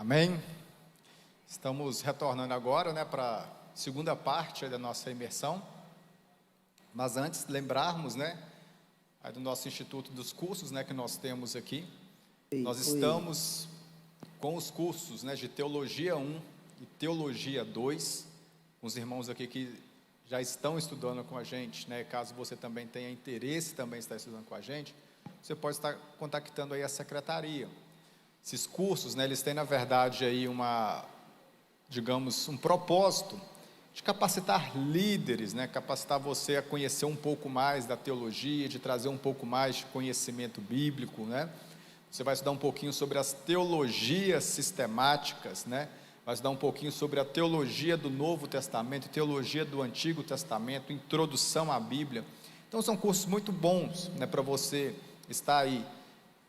Amém? Estamos retornando agora, para a segunda parte da nossa imersão, mas antes lembrarmos, aí do nosso Instituto dos Cursos, que nós temos aqui. Nós estamos com os cursos, de Teologia 1 e Teologia 2, com os irmãos aqui que já estão estudando com a gente, caso você também tenha interesse também estar estudando com a gente, você pode estar contactando aí a secretaria. Esses cursos, eles têm na verdade aí um propósito de capacitar líderes, capacitar você a conhecer um pouco mais da teologia, de trazer um pouco mais de conhecimento bíblico, Você vai estudar um pouquinho sobre as teologias sistemáticas, vai estudar um pouquinho sobre a teologia do Novo Testamento, teologia do Antigo Testamento, introdução à Bíblia. Então são cursos muito bons, para você estar aí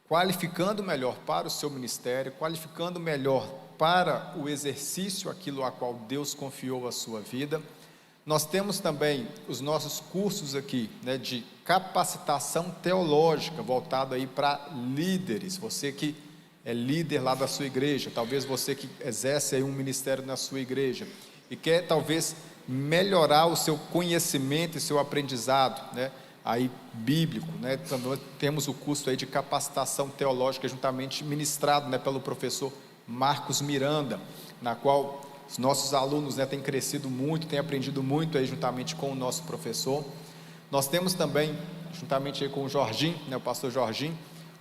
qualificando melhor para o seu ministério, qualificando melhor para o exercício, aquilo a qual Deus confiou a sua vida. Nós temos também os nossos cursos aqui, de capacitação teológica, voltado aí para líderes, você que é líder lá da sua igreja, talvez você que exerce aí um ministério na sua igreja, e quer talvez melhorar o seu conhecimento e seu aprendizado, aí bíblico, Também temos o curso aí de capacitação teológica, juntamente ministrado, pelo professor Marcos Miranda, na qual os nossos alunos, têm crescido muito, têm aprendido muito aí juntamente com o nosso professor. Nós temos também, juntamente aí com o Jorginho, o pastor Jorginho,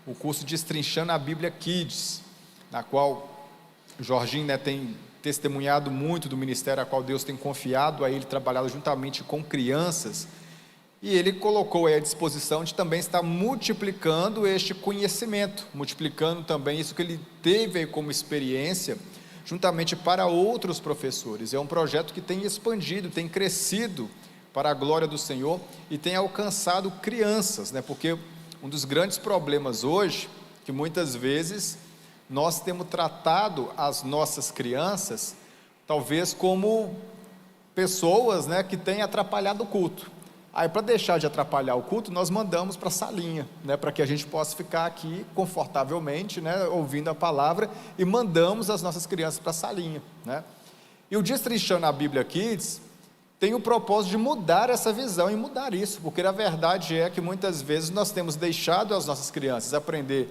o curso Destrinchando a Bíblia Kids, na qual o Jorginho, tem testemunhado muito do ministério a qual Deus tem confiado a ele, trabalhado juntamente com crianças, e ele colocou aí à disposição de também estar multiplicando este conhecimento, multiplicando também isso que ele teve aí como experiência, juntamente para outros professores. É um projeto que tem expandido, tem crescido para a glória do Senhor e tem alcançado crianças, porque um dos grandes problemas hoje, que muitas vezes nós temos tratado as nossas crianças, talvez como pessoas, que têm atrapalhado o culto. Aí, para deixar de atrapalhar o culto, nós mandamos para a salinha, para que a gente possa ficar aqui confortavelmente, ouvindo a palavra, e mandamos as nossas crianças para a salinha, E o Destrinchando a Bíblia Kids tem o propósito de mudar essa visão e mudar isso, porque a verdade é que muitas vezes nós temos deixado as nossas crianças aprender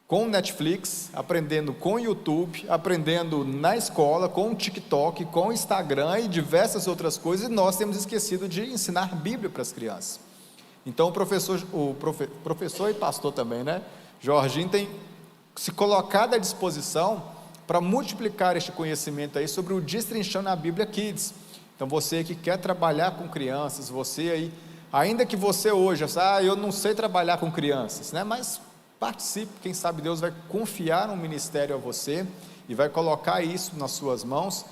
com Netflix, aprendendo com YouTube, aprendendo na escola, com o TikTok, com o Instagram e diversas outras coisas, e nós temos esquecido de ensinar Bíblia para as crianças. Então o professor e pastor também, Jorginho, tem se colocado à disposição para multiplicar este conhecimento aí sobre o Destrinchando a Bíblia Kids. Então você que quer trabalhar com crianças, você aí, ainda que você hoje, eu não sei trabalhar com crianças, mas participe, quem sabe Deus vai confiar um ministério a você e vai colocar isso nas suas mãos.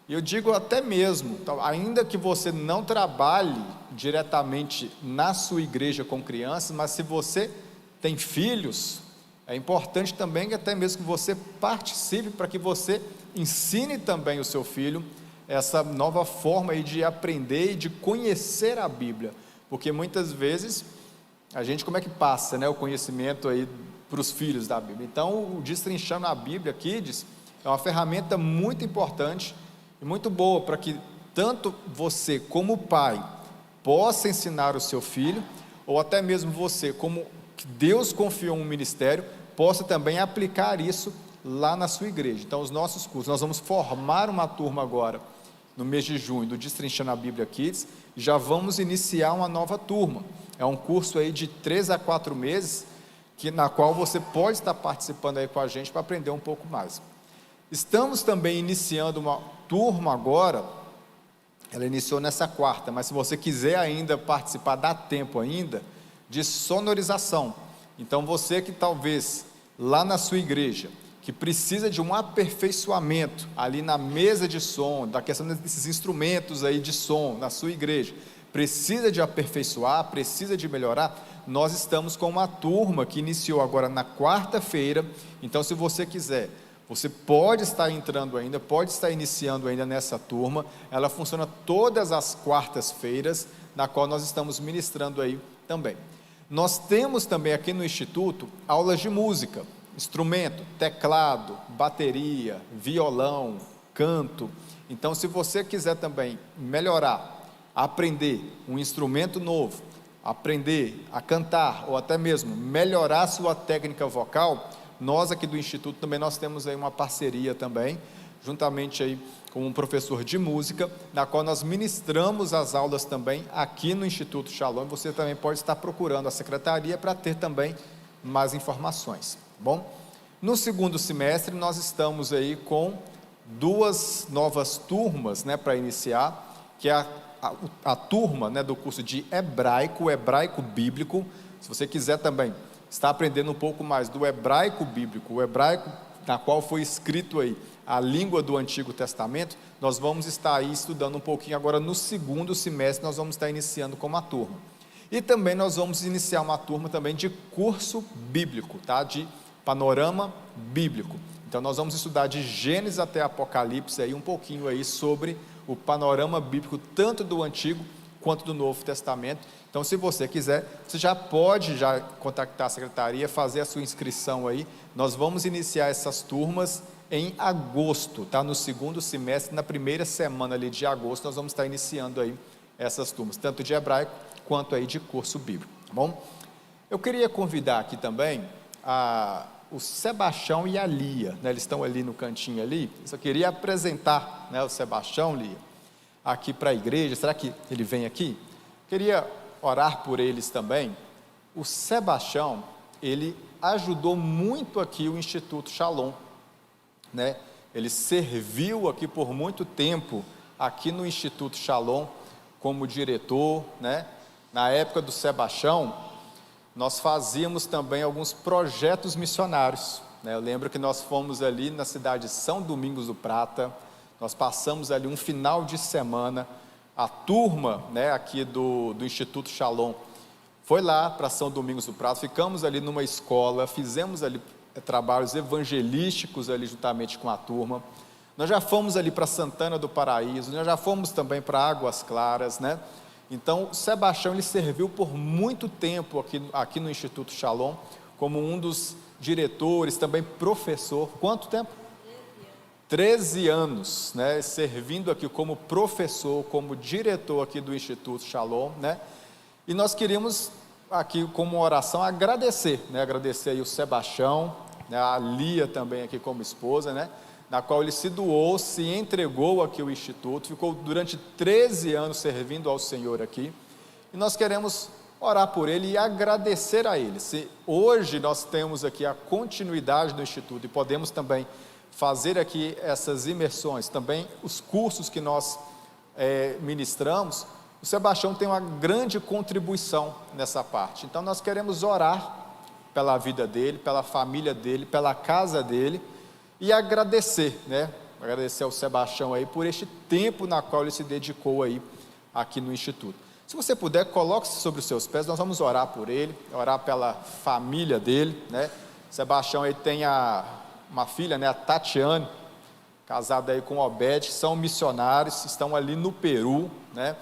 E eu digo até mesmo, ainda que você não trabalhe diretamente na sua igreja com crianças, mas se você tem filhos, é importante também que até mesmo que você participe, para que você ensine também o seu filho essa nova forma aí de aprender e de conhecer a Bíblia, porque muitas vezes a gente, como é que passa, o conhecimento aí para os filhos da Bíblia? Então, o Destrinchando a Bíblia Kids é uma ferramenta muito importante e muito boa para que tanto você como pai possa ensinar o seu filho, ou até mesmo você, como que Deus confiou um ministério, possa também aplicar isso lá na sua igreja. Então, os nossos cursos, nós vamos formar uma turma agora, no mês de junho, do Destrinchando a Bíblia Kids, e já vamos iniciar uma nova turma. É um curso aí de 3 a 4 meses, na qual você pode estar participando aí com a gente para aprender um pouco mais. Estamos também iniciando uma turma agora, ela iniciou nessa quarta, mas se você quiser ainda participar, dá tempo ainda, de sonorização. Então você que talvez lá na sua igreja, que precisa de um aperfeiçoamento ali na mesa de som, da questão desses instrumentos aí de som na sua igreja, precisa de aperfeiçoar, precisa de melhorar, nós estamos com uma turma que iniciou agora na quarta-feira. Então, se você quiser, você pode estar entrando ainda, pode estar iniciando ainda nessa turma. Ela funciona todas as quartas-feiras, na qual nós estamos ministrando aí também. Nós temos também aqui no Instituto aulas de música, instrumento, teclado, bateria, violão, canto. Então, se você quiser também melhorar, aprender um instrumento novo, aprender a cantar, ou até mesmo melhorar sua técnica vocal, nós aqui do Instituto também nós temos aí uma parceria também, juntamente aí com um professor de música, na qual nós ministramos as aulas também aqui no Instituto Shalom. Você também pode estar procurando a secretaria para ter também mais informações, tá bom? No segundo semestre nós estamos aí com 2 novas turmas, né, para iniciar, que é a turma, né, do curso de hebraico, o hebraico bíblico. Se você quiser também estar aprendendo um pouco mais do hebraico bíblico, o hebraico na qual foi escrito aí a língua do Antigo Testamento, nós vamos estar aí estudando um pouquinho agora no segundo semestre, nós vamos estar iniciando com uma turma. E também nós vamos iniciar uma turma também de curso bíblico, tá? De panorama bíblico. Então nós vamos estudar de Gênesis até Apocalipse aí um pouquinho aí sobre o panorama bíblico, tanto do Antigo quanto do Novo Testamento. Então, se você quiser, você já pode contactar a secretaria, fazer a sua inscrição aí. Nós vamos iniciar essas turmas em agosto, tá? No segundo semestre, na primeira semana ali de agosto, nós vamos estar iniciando aí essas turmas, tanto de hebraico quanto aí de curso bíblico, tá bom? Eu queria convidar aqui também o Sebastião e a Lia, né? Eles estão ali no cantinho ali. Eu só queria apresentar, né, o Sebastião, Lia, aqui para a igreja. Será que ele vem aqui? Queria orar por eles também. O Sebastião, ele ajudou muito aqui o Instituto Shalom, né? Ele serviu aqui por muito tempo aqui no Instituto Shalom como diretor, né? Na época do Sebastião, nós fazíamos também alguns projetos missionários, né? Eu lembro que nós fomos ali na cidade de São Domingos do Prata, nós passamos ali um final de semana, a turma, né, aqui do Instituto Shalom foi lá para São Domingos do Prata, ficamos ali numa escola, fizemos ali trabalhos evangelísticos ali juntamente com a turma. Nós já fomos ali para Santana do Paraíso, nós já fomos também para Águas Claras, né? Então, o Sebastião, ele serviu por muito tempo aqui no Instituto Shalom, como um dos diretores, também professor. Quanto tempo? 13 anos, né? Servindo aqui como professor, como diretor aqui do Instituto Shalom, né? E nós queríamos aqui, como oração, agradecer, né? Agradecer aí o Sebastião, né? A Lia também aqui como esposa, né? Na qual ele se doou, se entregou aqui ao Instituto, ficou durante 13 anos servindo ao Senhor aqui, e nós queremos orar por ele e agradecer a ele. Se hoje nós temos aqui a continuidade do Instituto e podemos também fazer aqui essas imersões, também os cursos que nós ministramos, o Sebastião tem uma grande contribuição nessa parte. Então nós queremos orar pela vida dele, pela família dele, pela casa dele, e agradecer, né? Agradecer ao Sebastião aí por este tempo na qual ele se dedicou aí aqui no Instituto. Se você puder, coloque-se sobre os seus pés, nós vamos orar por ele, orar pela família dele, né? Sebastião aí tem uma filha, né, a Tatiane, casada aí com o Obed, são missionários, estão ali no Peru, né?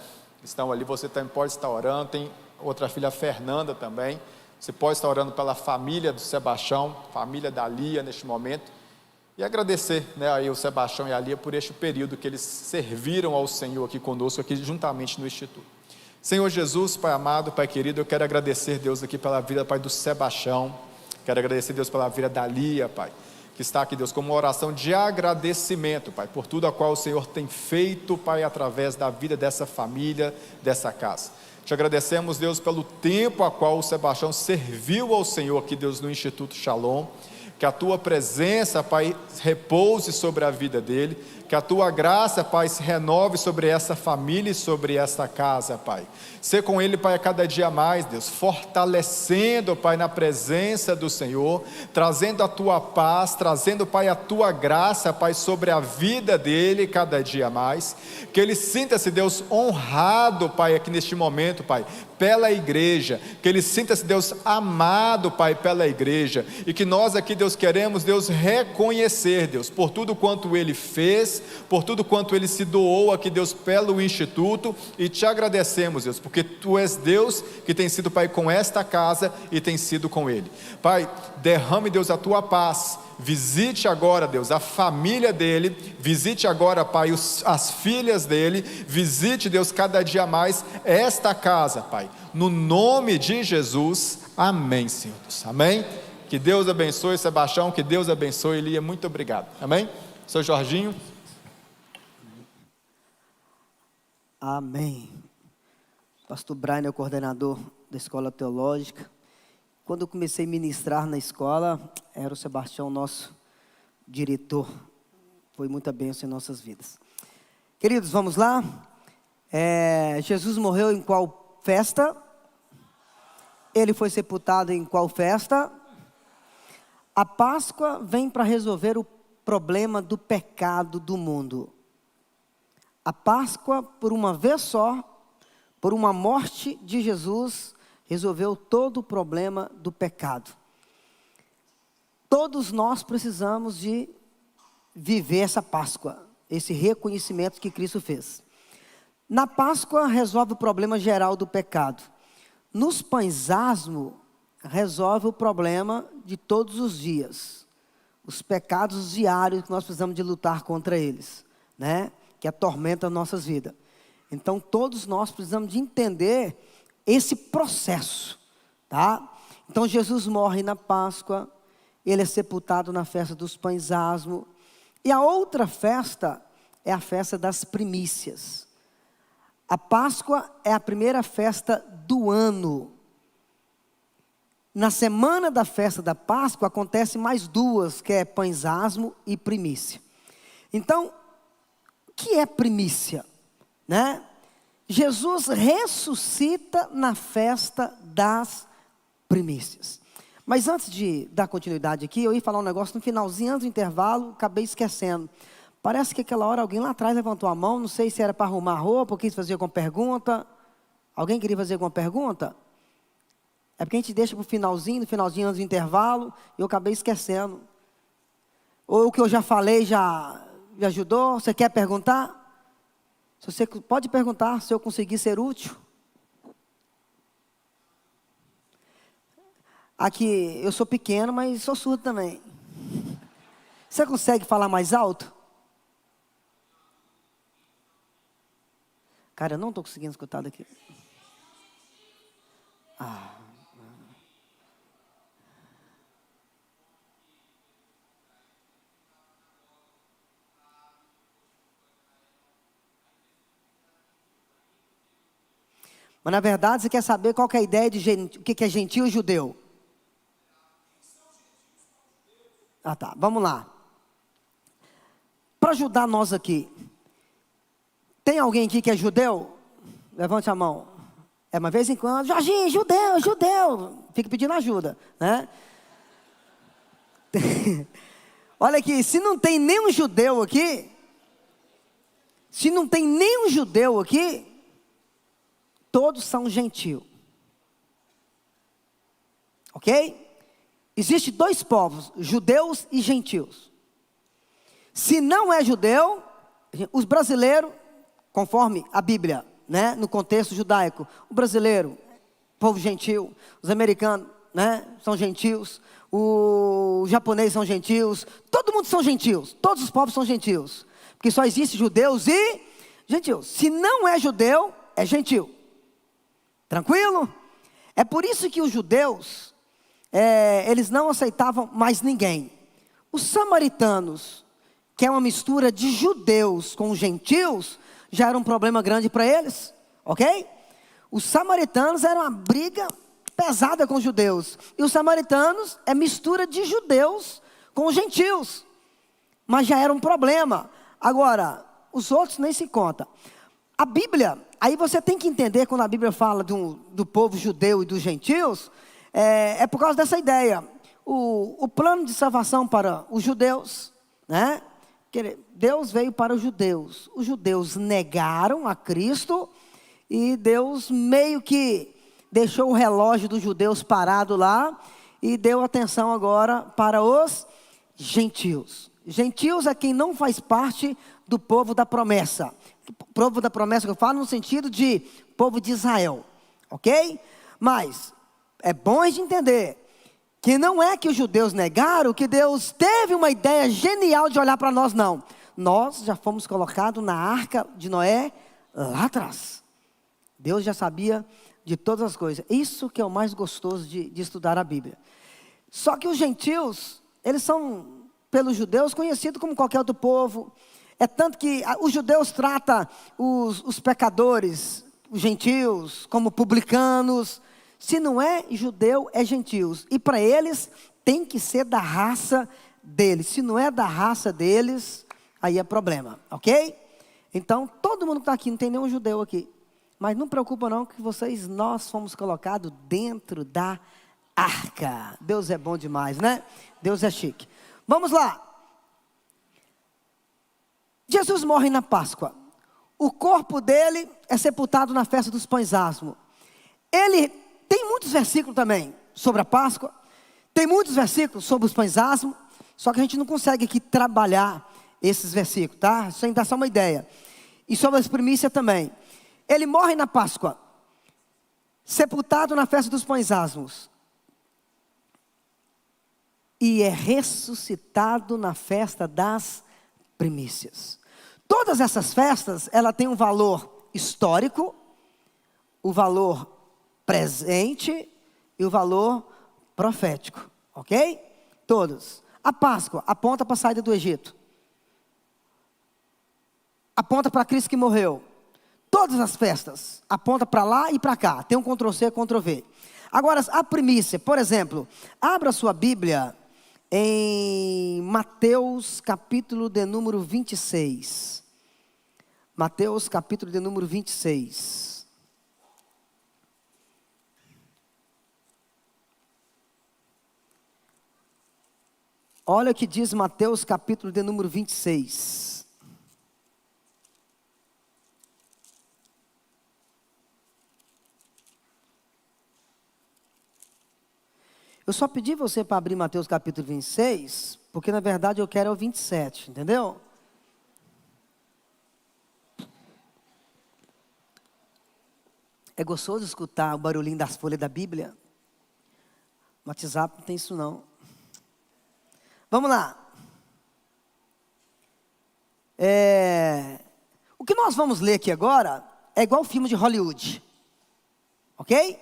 Estão ali, você também pode estar orando. Tem outra filha, a Fernanda, também. Você pode estar orando pela família do Sebastião, família da Lia neste momento, e agradecer, né, aí o Sebastião e a Lia por este período que eles serviram ao Senhor aqui conosco, aqui juntamente no Instituto. Senhor Jesus, Pai amado, Pai querido, eu quero agradecer, Deus, aqui pela vida, Pai, do Sebastião. Quero agradecer, Deus, pela vida da Lia, Pai, que está aqui, Deus, como uma oração de agradecimento, Pai, por tudo a qual o Senhor tem feito, Pai, através da vida dessa família, dessa casa. Te agradecemos, Deus, pelo tempo a qual o Sebastião serviu ao Senhor aqui, Deus, no Instituto Shalom. Que a Tua presença, Pai, repouse sobre a vida dele, que a Tua graça, Pai, se renove sobre essa família e sobre essa casa, Pai. Ser com ele, Pai, a cada dia mais, Deus, fortalecendo, Pai, na presença do Senhor, trazendo a Tua paz, trazendo, Pai, a Tua graça, Pai, sobre a vida dele cada dia mais, que ele sinta-se, Deus, honrado, Pai, aqui neste momento, Pai, pela igreja, que ele sinta-se, Deus, amado, Pai, pela igreja, e que nós aqui, Deus, Deus, queremos, Deus, reconhecer, Deus, por tudo quanto Ele fez, por tudo quanto Ele se doou aqui, Deus, pelo Instituto, e te agradecemos, Deus, porque Tu és Deus que tem sido, Pai, com esta casa e tem sido com Ele. Pai, derrame, Deus, a Tua paz. Visite agora, Deus, a família dele, visite agora, Pai, as filhas dele, visite, Deus, cada dia mais esta casa, Pai, no nome de Jesus, amém, Senhor Deus, amém? Que Deus abençoe Sebastião, que Deus abençoe Elia, muito obrigado, amém? Seu Jorginho. Amém. Pastor Brian é o coordenador da escola teológica. Quando eu comecei a ministrar na escola, era o Sebastião, nosso diretor. Foi muita bênção em nossas vidas. Queridos, vamos lá? Jesus morreu em qual festa? Ele foi sepultado em qual festa? A Páscoa vem para resolver o problema do pecado do mundo. A Páscoa, por uma vez só, por uma morte de Jesus, resolveu todo o problema do pecado. Todos nós precisamos de viver essa Páscoa, esse reconhecimento que Cristo fez. Na Páscoa resolve o problema geral do pecado. Nos pães asmos resolve o problema de todos os dias. Os pecados diários que nós precisamos de lutar contra eles, né? Que atormentam nossas vidas. Então todos nós precisamos de entender esse processo, tá? Então Jesus morre na Páscoa, ele é sepultado na festa dos pães asmos, e a outra festa é a festa das primícias. A Páscoa é a primeira festa do ano. Na semana da festa da Páscoa acontece mais duas, que é pães asmos e primícia. Então, o que é primícia, né? Jesus ressuscita na festa das primícias. Mas antes de dar continuidade aqui, eu ia falar um negócio no finalzinho, antes do intervalo, acabei esquecendo. Parece que aquela hora alguém lá atrás levantou a mão, não sei se era para arrumar a roupa, ou quis fazer alguma pergunta. Alguém queria fazer alguma pergunta? É porque a gente deixa para o finalzinho, no finalzinho antes do intervalo, e eu acabei esquecendo. Ou o que eu já falei já me ajudou? Você quer perguntar? Você pode perguntar se eu conseguir ser útil. Aqui, eu sou pequeno, mas sou surdo também. Você consegue falar mais alto? Cara, eu não estou conseguindo escutar daqui. Mas na verdade você quer saber qual que é a ideia de o que é gentio e judeu? Ah tá, vamos lá. Para ajudar nós aqui, tem alguém aqui que é judeu? Levante a mão. É uma vez em quando, Jorginho, judeu. Fica pedindo ajuda, né? Olha aqui, se não tem nenhum judeu aqui, todos são gentios. Ok? Existem dois povos, judeus e gentios. Se não é judeu, os brasileiros, conforme a Bíblia, né, no contexto judaico, o brasileiro, povo gentil, os americanos, né, são gentios, os japoneses são gentios, todo mundo são gentios, todos os povos são gentios, porque só existe judeus e gentios. Se não é judeu, é gentil. Tranquilo? É por isso que os judeus, eles não aceitavam mais ninguém. Os samaritanos, que é uma mistura de judeus com gentios, já era um problema grande para eles, ok? Os samaritanos eram uma briga pesada com os judeus. E os samaritanos é mistura de judeus com os gentios. Mas já era um problema. Agora, os outros nem se conta. A Bíblia, aí você tem que entender quando a Bíblia fala do povo judeu e dos gentios, é por causa dessa ideia. O plano de salvação para os judeus, né? Deus veio para os judeus negaram a Cristo, e Deus meio que deixou o relógio dos judeus parado lá, e deu atenção agora para os gentios. Gentios é quem não faz parte do povo da promessa. Povo da promessa que eu falo no sentido de povo de Israel, ok? Mas é bom a gente entender que não é que os judeus negaram, que Deus teve uma ideia genial de olhar para nós, não. Nós já fomos colocados na arca de Noé lá atrás. Deus já sabia de todas as coisas. Isso que é o mais gostoso de estudar a Bíblia. Só que os gentios, eles são, pelos judeus, conhecidos como qualquer outro povo. É tanto que os judeus tratam os pecadores, os gentios, como publicanos. Se não é judeu, é gentios. E para eles, tem que ser da raça deles. Se não é da raça deles, aí é problema, ok? Então, todo mundo que está aqui, não tem nenhum judeu aqui. Mas não preocupa não, que nós fomos colocados dentro da arca. Deus é bom demais, né? Deus é chique. Vamos lá. Jesus morre na Páscoa. O corpo dele é sepultado na festa dos pães asmos. Ele tem muitos versículos também sobre a Páscoa. Tem muitos versículos sobre os pães asmos. Só que a gente não consegue aqui trabalhar esses versículos, tá? Isso ainda dá só uma ideia. E sobre as primícias também. Ele morre na Páscoa, sepultado na festa dos pães asmos, e é ressuscitado na festa das primícias. Todas essas festas, ela tem um valor histórico, o valor presente e o valor profético, ok? Todos. A Páscoa aponta para a saída do Egito, aponta para Cristo que morreu. Todas as festas apontam para lá e para cá. Tem um Ctrl+C, Ctrl+V. Agora, a primícia, por exemplo, abra sua Bíblia em Mateus capítulo de número 26. Mateus capítulo de número 26. Olha o que diz Mateus capítulo de número 26. Eu só pedi você para abrir Mateus capítulo 26, porque na verdade eu quero o 27, entendeu? É gostoso escutar o barulhinho das folhas da Bíblia. No WhatsApp não tem isso não. Vamos lá. O que nós vamos ler aqui agora é igual filme de Hollywood. Ok?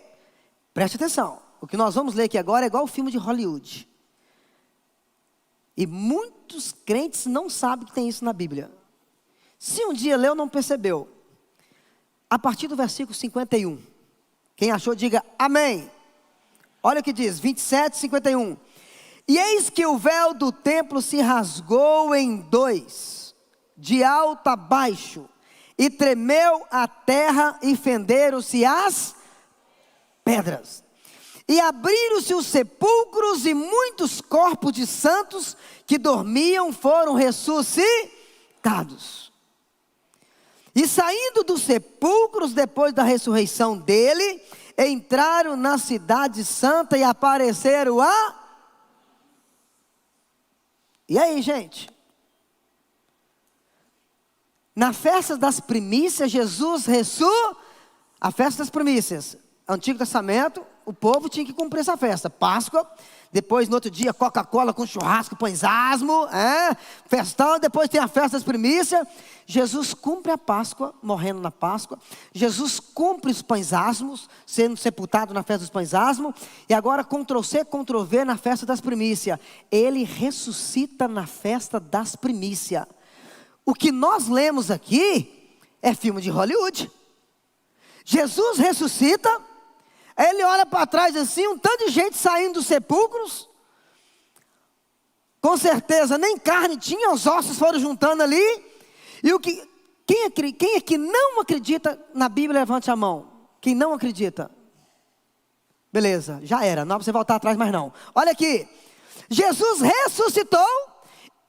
Preste atenção. O que nós vamos ler aqui agora é igual o filme de Hollywood. E muitos crentes não sabem que tem isso na Bíblia. Se um dia leu, não percebeu. A partir do versículo 51. Quem achou, diga amém. Olha o que diz, 27, 51. E eis que o véu do templo se rasgou em dois, de alto a baixo, e tremeu a terra e fenderam-se as pedras. E abriram-se os sepulcros e muitos corpos de santos que dormiam foram ressuscitados. E saindo dos sepulcros depois da ressurreição dele, entraram na cidade santa e apareceram a... E aí, gente? Na festa das primícias, Jesus a festa das primícias, Antigo Testamento, o povo tinha que cumprir essa festa. Páscoa, depois no outro dia Coca-Cola com churrasco, pães asmo, festão, depois tem a festa das primícias. Jesus cumpre a Páscoa, morrendo na Páscoa. Jesus cumpre os pães asmos, sendo sepultado na festa dos pães asmos. E agora Ctrl+C, Ctrl+V na festa das primícias. Ele ressuscita na festa das primícias. O que nós lemos aqui é filme de Hollywood. Jesus ressuscita. Ele olha para trás assim, um tanto de gente saindo dos sepulcros. Com certeza, nem carne tinha, os ossos foram juntando ali. E quem é que não acredita na Bíblia, levante a mão. Quem não acredita? Beleza, já era, não é para você voltar atrás mais não. Olha aqui, Jesus ressuscitou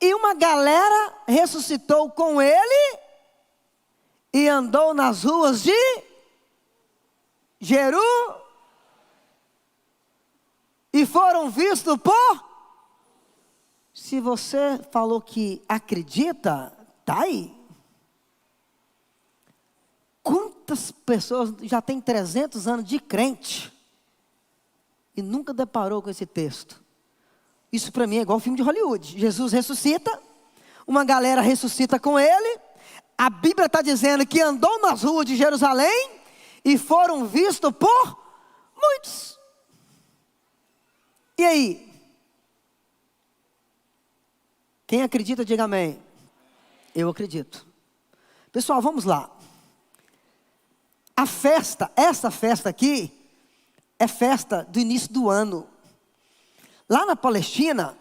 e uma galera ressuscitou com ele e andou nas ruas de... e foram vistos por... Se você falou que acredita, tá aí. Quantas pessoas já têm 300 anos de crente e nunca deparou com esse texto? Isso para mim é igual filme de Hollywood. Jesus ressuscita, uma galera ressuscita com ele. A Bíblia está dizendo que andou nas ruas de Jerusalém e foram vistos por muitos. E aí? Quem acredita, diga amém. Eu acredito. Pessoal, vamos lá. A festa, essa festa aqui, é festa do início do ano. Lá na Palestina,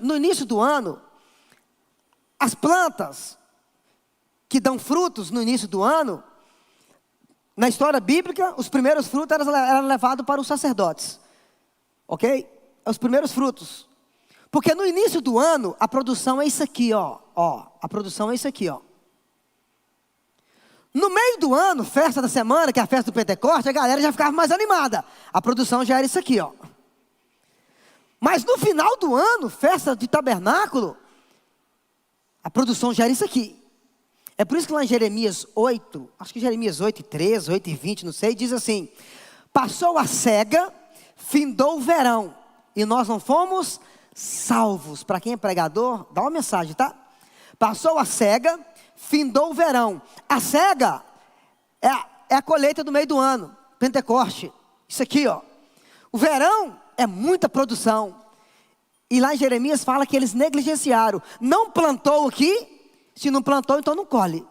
no início do ano, as plantas que dão frutos no início do ano, na história bíblica, os primeiros frutos eram levados para os sacerdotes. Ok? Os primeiros frutos. Porque no início do ano, a produção é isso aqui, ó. A produção é isso aqui, ó. No meio do ano, festa da semana, que é a festa do Pentecoste, a galera já ficava mais animada. A produção já era isso aqui, ó. Mas no final do ano, festa de tabernáculo, a produção já era isso aqui. É por isso que lá em Jeremias 8, acho que Jeremias 8:13, 8:20, não sei, diz assim: passou a cega, findou o verão, e nós não fomos salvos. Para quem é pregador, dá uma mensagem, tá? Passou a cega, findou o verão. A cega é a colheita do meio do ano, Pentecoste. Isso aqui, ó. O verão é muita produção. E lá em Jeremias fala que eles negligenciaram. Não plantou aqui, se não plantou, então não colhe.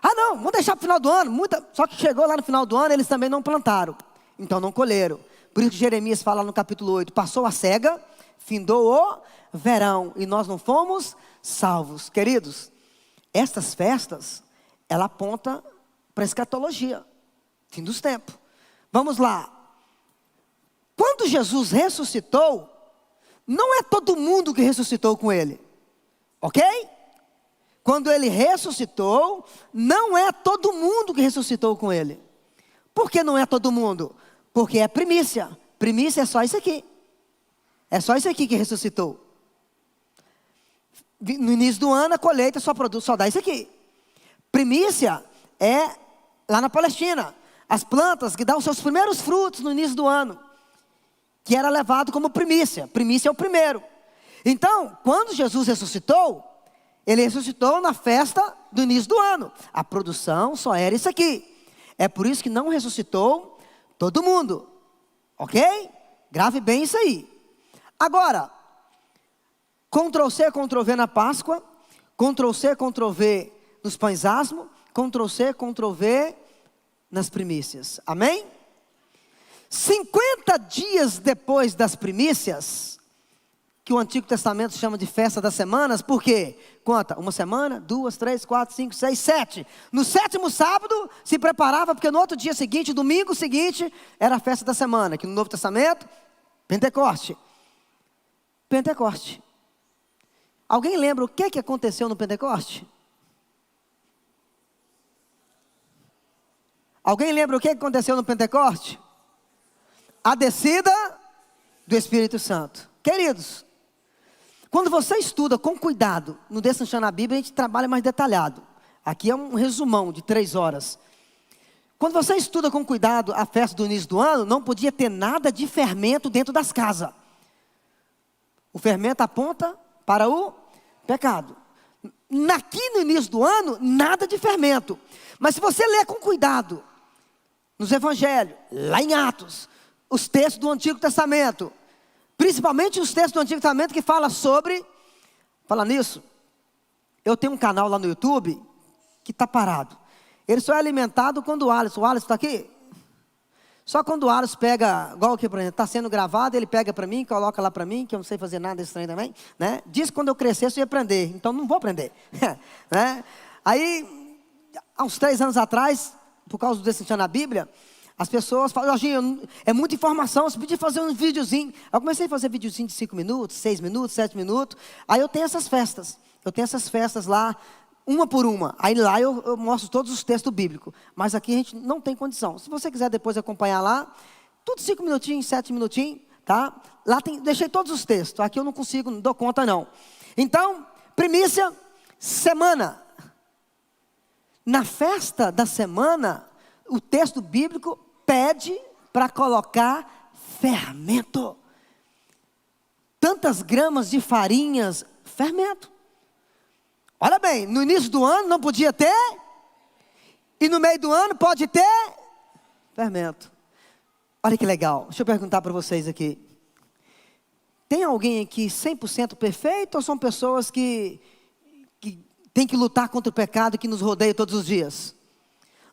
Ah não, vamos deixar para o final do ano. Só que chegou lá no final do ano, eles também não plantaram. Então não colheram. Por isso que Jeremias fala no capítulo 8, passou a cega, findou o verão, e nós não fomos salvos. Queridos, estas festas, ela aponta para a escatologia, fim dos tempos. Vamos lá. Quando Jesus ressuscitou, não é todo mundo que ressuscitou com ele. Ok? Quando ele ressuscitou, não é todo mundo que ressuscitou com ele. Por que não é todo mundo? Porque é primícia. Primícia é só isso aqui. É só isso aqui que ressuscitou. No início do ano, a colheita só dá isso aqui. Primícia é lá na Palestina. As plantas que dão seus primeiros frutos no início do ano, que era levado como primícia. Primícia é o primeiro. Então, quando Jesus ressuscitou, ele ressuscitou na festa do início do ano. A produção só era isso aqui. É por isso que não ressuscitou todo mundo. Ok? Grave bem isso aí. Agora, Ctrl+C, Ctrl+V na Páscoa, Ctrl+C, Ctrl+V nos pães asmos, Ctrl+C, Ctrl+V nas primícias. Amém? 50 dias depois das primícias, que o Antigo Testamento chama de festa das semanas, por quê? Conta, 1 semana, 2, 3, 4, 5, 6, 7. No 7º sábado, se preparava, porque no outro dia seguinte, domingo seguinte, era a festa da semana, que no Novo Testamento, Pentecoste. Pentecoste. Alguém lembra o que aconteceu no Pentecoste? Alguém lembra o que aconteceu no Pentecoste? A descida do Espírito Santo. Queridos, quando você estuda com cuidado, no Destrinchando a Bíblia, a gente trabalha mais detalhado. Aqui é um resumão de 3 horas. Quando você estuda com cuidado a festa do início do ano, não podia ter nada de fermento dentro das casas. O fermento aponta para o pecado. Aqui no início do ano, nada de fermento. Mas se você ler com cuidado, nos evangelhos, lá em Atos, os textos do Antigo Testamento, principalmente os textos do Antigo Testamento que falam sobre... Fala nisso, eu tenho um canal lá no YouTube que está parado. Ele só é alimentado quando o Alisson está aqui. Só quando o Alisson pega, igual aqui, por exemplo, está sendo gravado, ele pega para mim, coloca lá para mim, que eu não sei fazer nada desse trem também, né? Diz que quando eu crescer, eu ia aprender, então não vou aprender. Né? Aí, há uns 3 anos atrás, por causa do Destrinchando a Bíblia, as pessoas falam, Jorginho, é muita informação, você podia fazer um videozinho. Eu comecei a fazer videozinho de 5 minutos, 6 minutos, 7 minutos. Aí eu tenho essas festas. Eu tenho essas festas lá, uma por uma. Aí lá eu mostro todos os textos bíblicos. Mas aqui a gente não tem condição. Se você quiser depois acompanhar lá, Tudo 5 minutinhos, 7 minutinhos, tá? Lá tem, deixei todos os textos. Aqui eu não consigo, não dou conta não. Então, primícia, semana. Na festa da semana, o texto bíblico pede para colocar fermento. Tantas gramas de farinhas, fermento. Olha bem, no início do ano não podia ter, e no meio do ano pode ter fermento. Olha que legal, deixa eu perguntar para vocês aqui. Tem alguém aqui 100% perfeito, ou são pessoas que têm que lutar contra o pecado que nos rodeia todos os dias?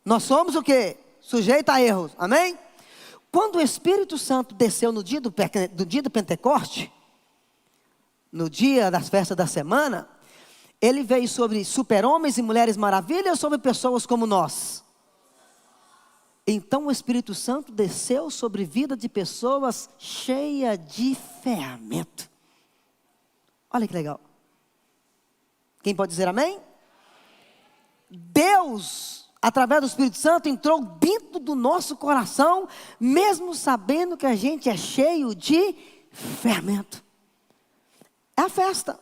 Nós somos o quê? Sujeito a erros, amém? Quando o Espírito Santo desceu no dia do Pentecoste, no dia das festas da semana, ele veio sobre super-homens e mulheres maravilhas, ou sobre pessoas como nós? Então o Espírito Santo desceu sobre vida de pessoas cheias de fermento. Olha que legal. Quem pode dizer amém? Deus, através do Espírito Santo, entrou dentro do nosso coração, mesmo sabendo que a gente é cheio de fermento. É a festa.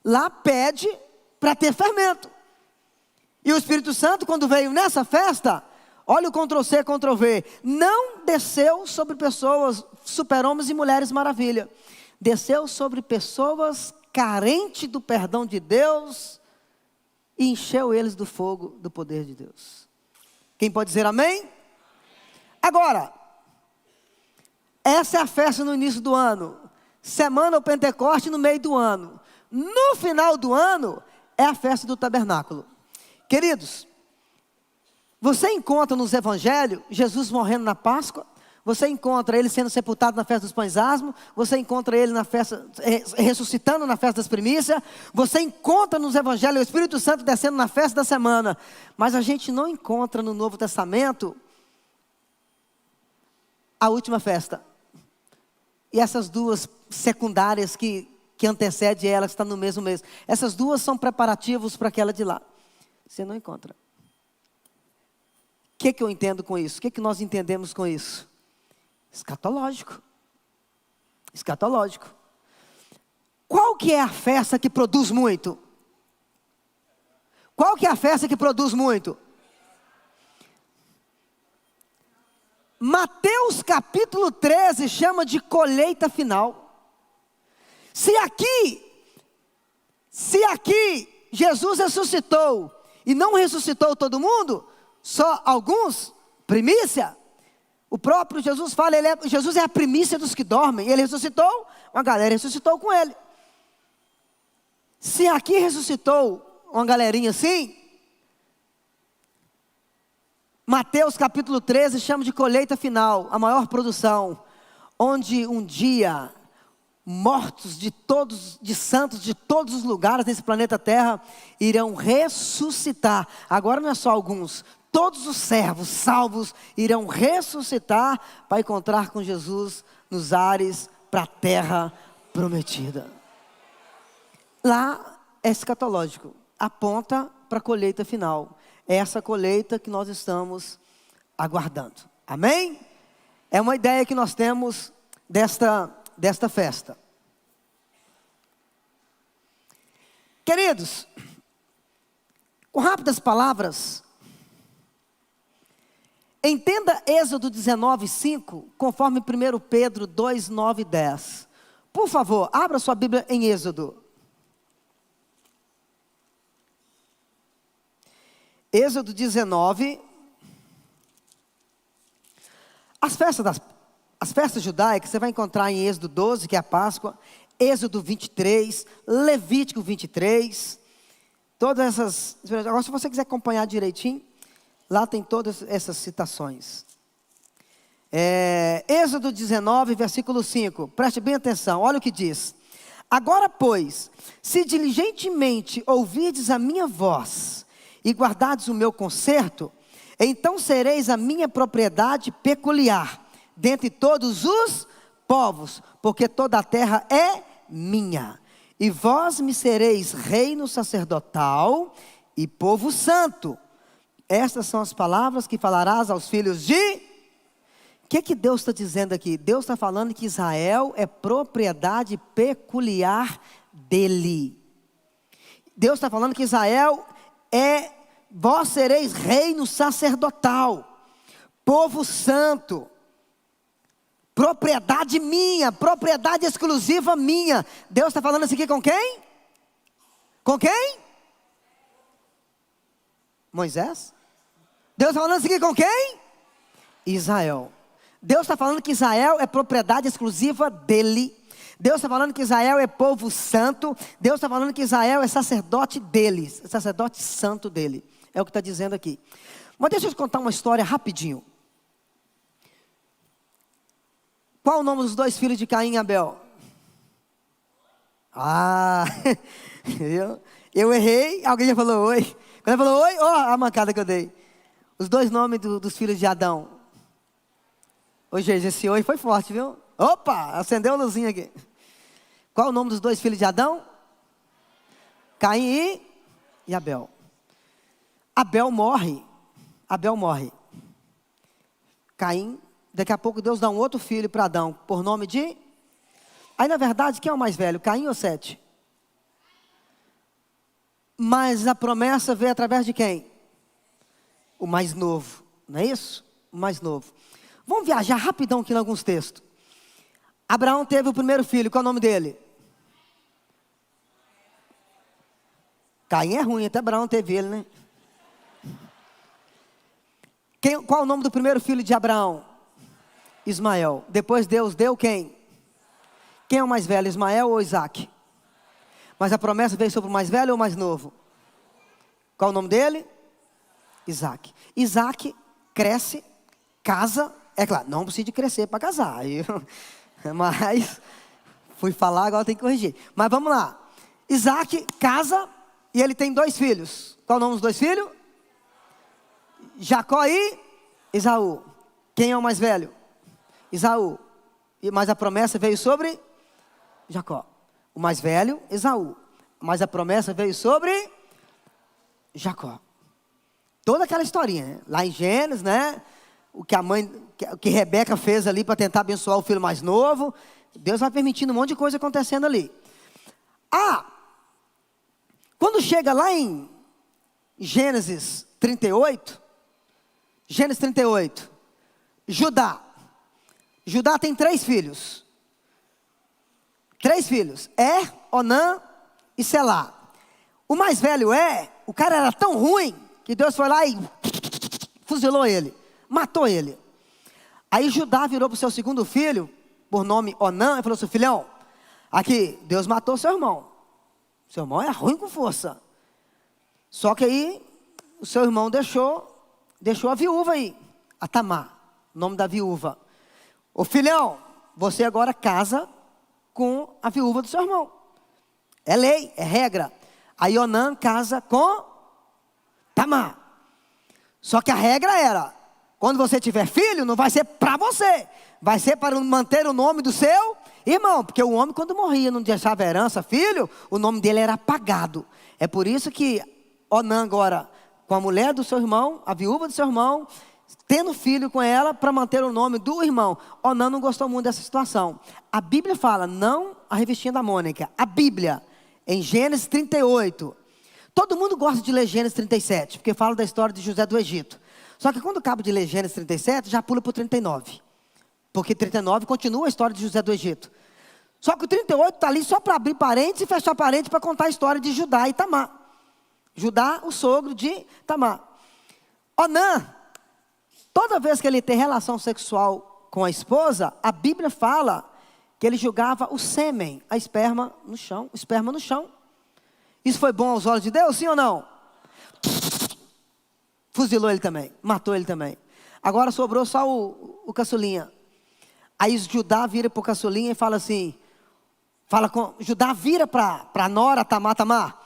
Lá pede para ter fermento. E o Espírito Santo, quando veio nessa festa, olha o Ctrl+C, Ctrl+V, não desceu sobre pessoas, super-homens e mulheres maravilha. Desceu sobre pessoas carentes do perdão de Deus e encheu eles do fogo do poder de Deus. Quem pode dizer amém? Agora, essa é a festa no início do ano. Semana ou Pentecoste no meio do ano. No final do ano é a festa do tabernáculo. Queridos, você encontra nos evangelhos Jesus morrendo na Páscoa, você encontra ele sendo sepultado na festa dos pães asmos, você encontra ele na festa, ressuscitando na festa das primícias, você encontra nos evangelhos o Espírito Santo descendo na festa da semana, mas a gente não encontra no Novo Testamento a última festa. E essas duas secundárias que antecedem ela, que está no mesmo mês, essas duas são preparativos para aquela de lá. Você não encontra. O que eu entendo com isso? O que nós entendemos com isso? Escatológico. Escatológico. Qual que é a festa que produz muito? Qual que é a festa que produz muito? Mateus capítulo 13 chama de colheita final. Se aqui Jesus ressuscitou e não ressuscitou todo mundo, só alguns, primícia. O próprio Jesus fala, Jesus é a primícia dos que dormem. Ele ressuscitou, uma galera ressuscitou com ele. Se aqui ressuscitou uma galerinha assim, Mateus capítulo 13 chama de colheita final, a maior produção, onde um dia mortos de santos de todos os lugares desse planeta Terra irão ressuscitar. Agora não é só alguns, todos os servos salvos irão ressuscitar para encontrar com Jesus nos ares para a terra prometida. Lá é escatológico, aponta para a colheita final. É essa colheita que nós estamos aguardando. Amém? É uma ideia que nós temos desta festa. Queridos, com rápidas palavras, entenda Êxodo 19:5, conforme 1 Pedro 2, 9 e 10. Por favor, abra sua Bíblia em Êxodo. Êxodo 19. As festas judaicas você vai encontrar em Êxodo 12, que é a Páscoa, Êxodo 23, Levítico 23, todas essas. Agora, se você quiser acompanhar direitinho, lá tem todas essas citações. Êxodo 19, versículo 5, preste bem atenção, olha o que diz. Agora, pois, se diligentemente ouvirdes a minha voz e guardardes o meu concerto, então sereis a minha propriedade peculiar dentre todos os povos, porque toda a terra é minha. E vós me sereis reino sacerdotal e povo santo. Estas são as palavras que falarás aos filhos de... O que Deus está dizendo aqui? Deus está falando que Israel é propriedade peculiar dele. Deus está falando que Israel vós sereis reino sacerdotal, povo santo, propriedade minha, propriedade exclusiva minha. Deus está falando isso aqui com quem? Com quem? Moisés? Deus está falando isso aqui com quem? Israel. Deus está falando que Israel é propriedade exclusiva dele. Deus está falando que Israel é povo santo. Deus está falando que Israel é sacerdote dele, sacerdote santo dele. É o que está dizendo aqui. Mas deixa eu te contar uma história rapidinho. Qual o nome dos dois filhos de Caim e Abel? Eu errei, alguém já falou oi. Quando ele falou oi, a mancada que eu dei. Os dois nomes dos filhos de Adão. Ô, gente, esse oi foi forte, viu? Opa, acendeu a luzinha aqui. Qual o nome dos dois filhos de Adão? Caim e Abel. Abel morre. Caim, daqui a pouco Deus dá um outro filho para Adão, por nome de... Aí na verdade, quem é o mais velho, Caim ou Sete? Mas a promessa veio através de quem? O mais novo, não é isso? O mais novo. Vamos viajar rapidão aqui em alguns textos. Abraão teve o primeiro filho, qual é o nome dele? Caim é ruim, até Abraão teve ele, né? Qual é o nome do primeiro filho de Abraão? Ismael. Depois Deus deu quem? Quem é o mais velho, Ismael ou Isaac? Mas a promessa veio sobre o mais velho ou o mais novo? Qual é o nome dele? Isaac. Isaac cresce, casa. É claro, não precisa de crescer para casar. Mas, fui falar, agora tem que corrigir. Mas vamos lá. Isaac casa e ele tem dois filhos. Qual é o nome dos dois filhos? Jacó e Esaú. Quem é o mais velho? Esaú. Mas a promessa veio sobre Jacó. O mais velho, Esaú. Mas a promessa veio sobre Jacó. Toda aquela historinha, né? Lá em Gênesis, né? O que Rebeca fez ali para tentar abençoar o filho mais novo. Deus vai permitindo um monte de coisa acontecendo ali. Quando chega lá em Gênesis 38, Judá tem três filhos. Onã e Selá. O mais velho o cara era tão ruim que Deus foi lá e fuzilou ele, matou ele. Aí Judá virou para o seu segundo filho, por nome Onã, e falou assim: filhão, aqui, Deus matou seu irmão. Seu irmão é ruim com força. Só que aí, o seu irmão deixou a viúva aí, a Tamar, nome da viúva. Ô filhão, você agora casa com a viúva do seu irmão. É lei, é regra. Aí Onã casa com Tamar. Só que a regra era: quando você tiver filho, não vai ser para você, vai ser para manter o nome do seu irmão. Porque o homem, quando morria, não deixava herança, filho, o nome dele era apagado. É por isso que Onã agora, com a mulher do seu irmão, a viúva do seu irmão, tendo filho com ela, para manter o nome do irmão. Onã não gostou muito dessa situação. A Bíblia fala, não a revistinha da Mônica, a Bíblia, em Gênesis 38. Todo mundo gosta de ler Gênesis 37, porque fala da história de José do Egito. Só que quando acaba de ler Gênesis 37, já pula para o 39. Porque 39 continua a história de José do Egito. Só que o 38 está ali só para abrir parênteses e fechar parênteses para contar a história de Judá e Tamar. Judá, o sogro de Tamar. Onã, toda vez que ele tem relação sexual com a esposa, a Bíblia fala que ele jogava o sêmen, o esperma no chão. Isso foi bom aos olhos de Deus, sim ou não? Fuzilou ele também, matou ele também. Agora sobrou só o caçulinha. Aí Judá vira para o caçulinha e fala assim, Judá vira para a nora, Tamar.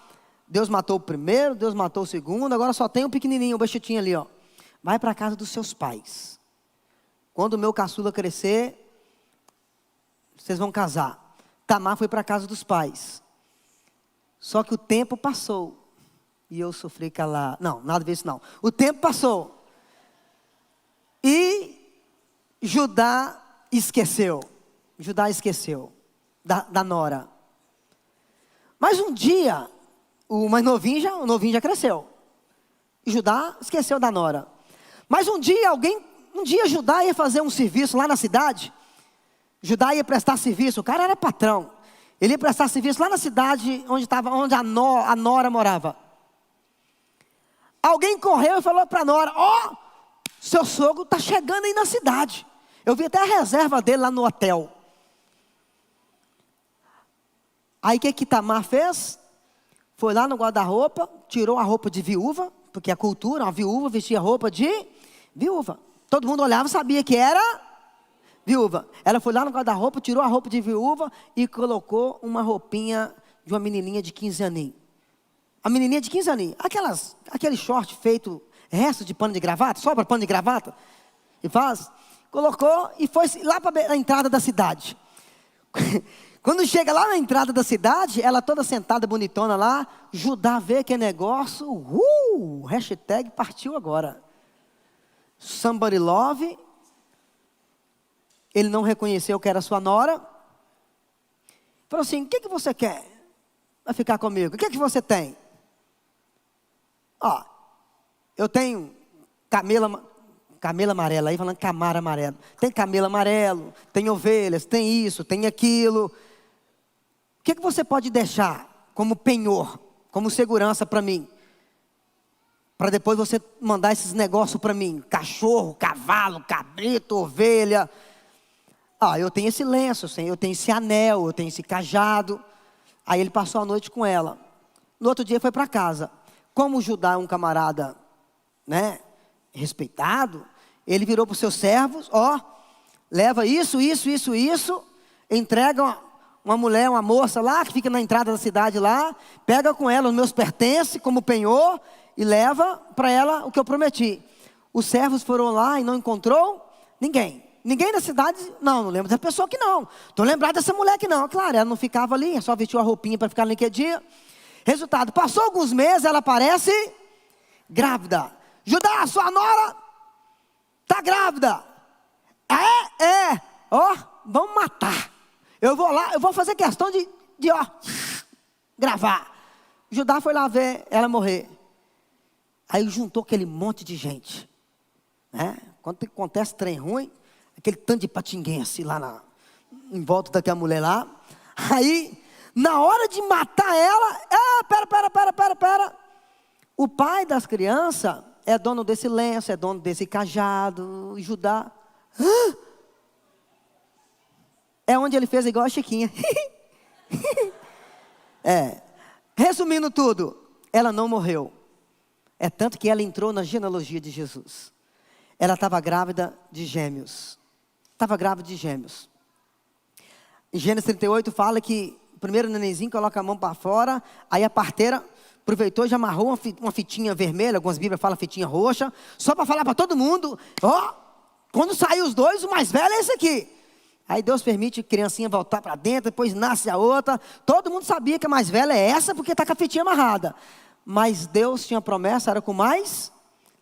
Deus matou o primeiro, Deus matou o segundo, agora só tem o pequenininho, o bexitinho ali, ó. Vai para a casa dos seus pais. Quando o meu caçula crescer, vocês vão casar. Tamar foi para a casa dos pais. Só que o tempo passou. E eu sofri calar. Não, nada a ver isso não. O tempo passou. E Judá esqueceu. Judá esqueceu da nora. Mas um dia, o mais novinho já cresceu. Judá esqueceu da nora. Mas um dia Judá ia fazer um serviço lá na cidade. Judá ia prestar serviço, o cara era patrão. Ele ia prestar serviço lá na cidade onde a nora morava. Alguém correu e falou para a nora: ó, seu sogro está chegando aí na cidade. Eu vi até a reserva dele lá no hotel. Aí o que Tamar fez? Foi lá no guarda-roupa, tirou a roupa de viúva, porque a cultura, a viúva vestia roupa de viúva. Todo mundo olhava e sabia que era viúva. Ela foi lá no guarda-roupa, tirou a roupa de viúva e colocou uma roupinha de uma menininha de 15 aninhos. A menininha de 15 aninhos, aquele short feito, resto de pano de gravata, sobra pano de gravata, colocou e foi lá para a entrada da cidade. Quando chega lá na entrada da cidade, ela toda sentada, bonitona lá, Judá vê que negócio, hashtag partiu agora. Somebody love. Ele não reconheceu que era sua nora. Falou assim: o que você quer? Vai ficar comigo? O que você tem? Ó, eu tenho camelo amarelo, aí falando camaro amarelo. Tem camelo amarelo, tem ovelhas, tem isso, tem aquilo. O que você pode deixar como penhor, como segurança para mim? Para depois você mandar esses negócios para mim. Cachorro, cavalo, cabrito, ovelha. Eu tenho esse lenço, eu tenho esse anel, eu tenho esse cajado. Aí ele passou a noite com ela. No outro dia foi para casa. Como o Judá é um camarada, né, respeitado, ele virou para os seus servos: leva isso, entrega uma mulher, uma moça lá, que fica na entrada da cidade lá, pega com ela os meus pertences como penhor e leva para ela o que eu prometi. Os servos foram lá e não encontrou ninguém. Ninguém da cidade, não lembro dessa pessoa que não. Estou lembrado dessa mulher que não. Claro, ela não ficava ali, só vestiu a roupinha para ficar naquele dia. Resultado, passou alguns meses, ela aparece grávida. Judá, sua nora está grávida. Vamos matar. Eu vou lá, eu vou fazer questão de gravar. Judá foi lá ver ela morrer. Aí juntou aquele monte de gente, né? Quando acontece trem ruim, aquele tanto de patinguense lá em volta daquela mulher lá. Aí, na hora de matar ela, pera. O pai das crianças é dono desse lenço, é dono desse cajado. E Judá, é onde ele fez igual a Chiquinha. Resumindo tudo, ela não morreu. É tanto que ela entrou na genealogia de Jesus. Ela estava grávida de gêmeos. Em Gênesis 38 fala que o primeiro nenenzinho coloca a mão para fora, aí a parteira aproveitou e já amarrou uma fitinha vermelha, algumas bíblias falam fitinha roxa, só para falar para todo mundo: quando sair os dois, o mais velho é esse aqui. Aí Deus permite a criancinha voltar para dentro, depois nasce a outra. Todo mundo sabia que a mais velha é essa, porque está com a fitinha amarrada. Mas Deus tinha promessa, era com o mais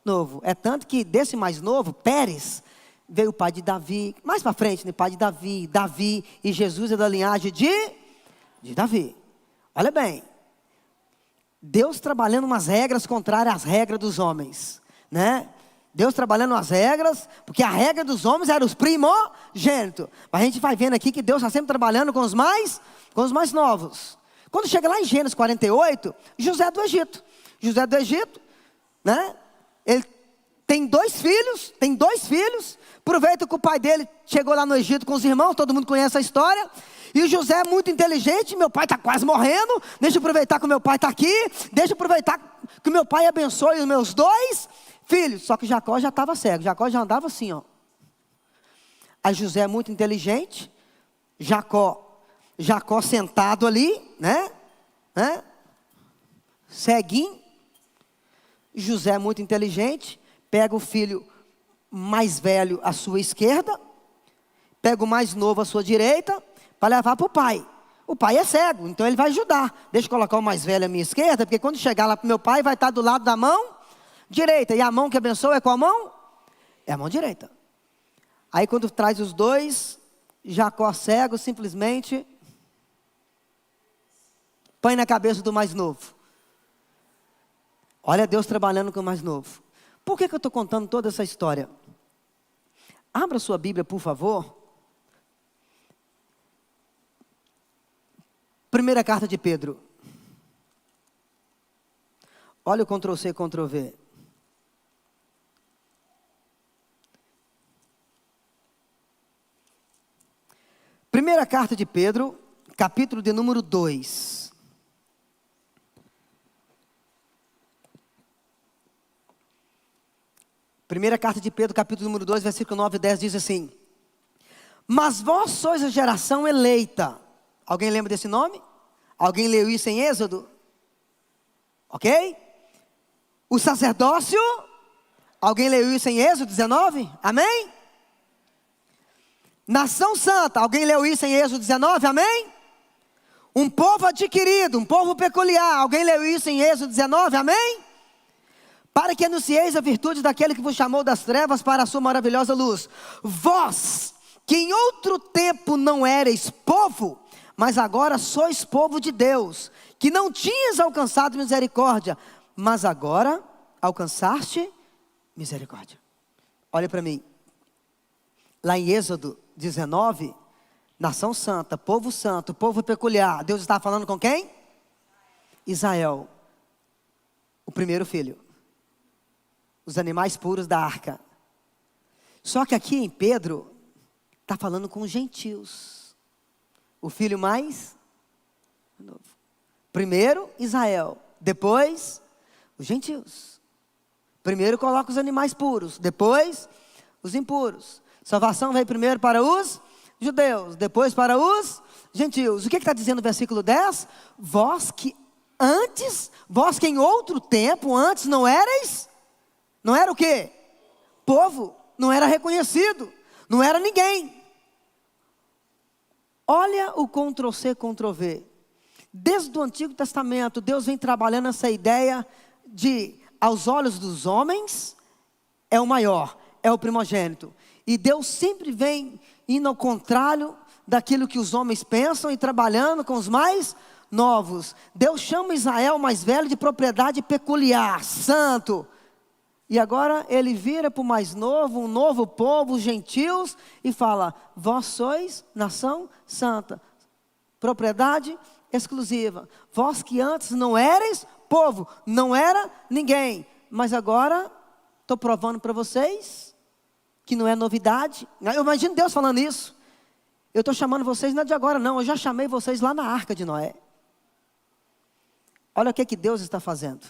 novo. É tanto que desse mais novo, Pérez, veio o pai de Davi. Mais para frente, né? Pai de Davi. E Jesus é da linhagem de Davi. Olha bem. Deus trabalhando umas regras contrárias às regras dos homens, né? Deus trabalhando as regras, porque a regra dos homens era os primogênitos. Mas a gente vai vendo aqui que Deus está sempre trabalhando com os mais novos. Quando chega lá em Gênesis 48, José do Egito, né? Ele tem dois filhos, aproveita que o pai dele chegou lá no Egito com os irmãos, todo mundo conhece a história. E o José é muito inteligente: meu pai está quase morrendo, deixa eu aproveitar que o meu pai está aqui, deixa eu aproveitar que o meu pai abençoe os meus dois filhos. Só que Jacó já estava cego, Jacó já andava assim, Aí José é muito inteligente, Jacó sentado ali, né? Ceguinho. José é muito inteligente, pega o filho mais velho à sua esquerda, pega o mais novo à sua direita, para levar para o pai. O pai é cego, então ele vai ajudar. Deixa eu colocar o mais velho à minha esquerda, porque quando chegar lá para o meu pai, vai estar do lado da mão direita. E a mão que abençoa é qual mão? É a mão direita. Aí quando traz os dois, Jacó cego simplesmente põe na cabeça do mais novo. Olha Deus trabalhando com o mais novo. Por que eu estou contando toda essa história? Abra sua Bíblia, por favor. Primeira carta de Pedro. Olha o Ctrl+C, Ctrl+V. Primeira carta de Pedro, capítulo de número 2. Primeira carta de Pedro, capítulo número 2, versículo 9 e 10 diz assim: mas vós sois a geração eleita. Alguém lembra desse nome? Alguém leu isso em Êxodo? Ok? O sacerdócio. Alguém leu isso em Êxodo 19? Amém? Nação santa. Alguém leu isso em Êxodo 19? Amém? Um povo adquirido, um povo peculiar. Alguém leu isso em Êxodo 19? Amém? Para que anuncieis a virtude daquele que vos chamou das trevas para a sua maravilhosa luz. Vós, que em outro tempo não erais povo, mas agora sois povo de Deus, que não tinhas alcançado misericórdia, mas agora alcançaste misericórdia. Olha para mim. Lá em Êxodo 19, nação santa, povo santo, povo peculiar. Deus está falando com quem? Israel, o primeiro filho. Os animais puros da arca. Só que aqui em Pedro, está falando com os gentios. O filho mais novo. Primeiro Israel, depois os gentios. Primeiro coloca os animais puros, depois os impuros. Salvação veio primeiro para os judeus, depois para os gentios. O que está dizendo no versículo 10? Vós que em outro tempo, antes não erais... Não era o quê? Povo, não era reconhecido, não era ninguém. Olha o Ctrl+C, Ctrl+V. Desde o Antigo Testamento, Deus vem trabalhando essa ideia de, aos olhos dos homens, é o maior, é o primogênito. E Deus sempre vem indo ao contrário daquilo que os homens pensam e trabalhando com os mais novos. Deus chama Israel mais velho de propriedade peculiar, santo. E agora ele vira para o mais novo, um novo povo, os gentios, e fala: vós sois nação santa, propriedade exclusiva. Vós que antes não erais povo, não era ninguém, mas agora estou provando para vocês que não é novidade. Eu imagino Deus falando isso. Eu estou chamando vocês não é de agora não, eu já chamei vocês lá na arca de Noé. Olha o que Deus está fazendo.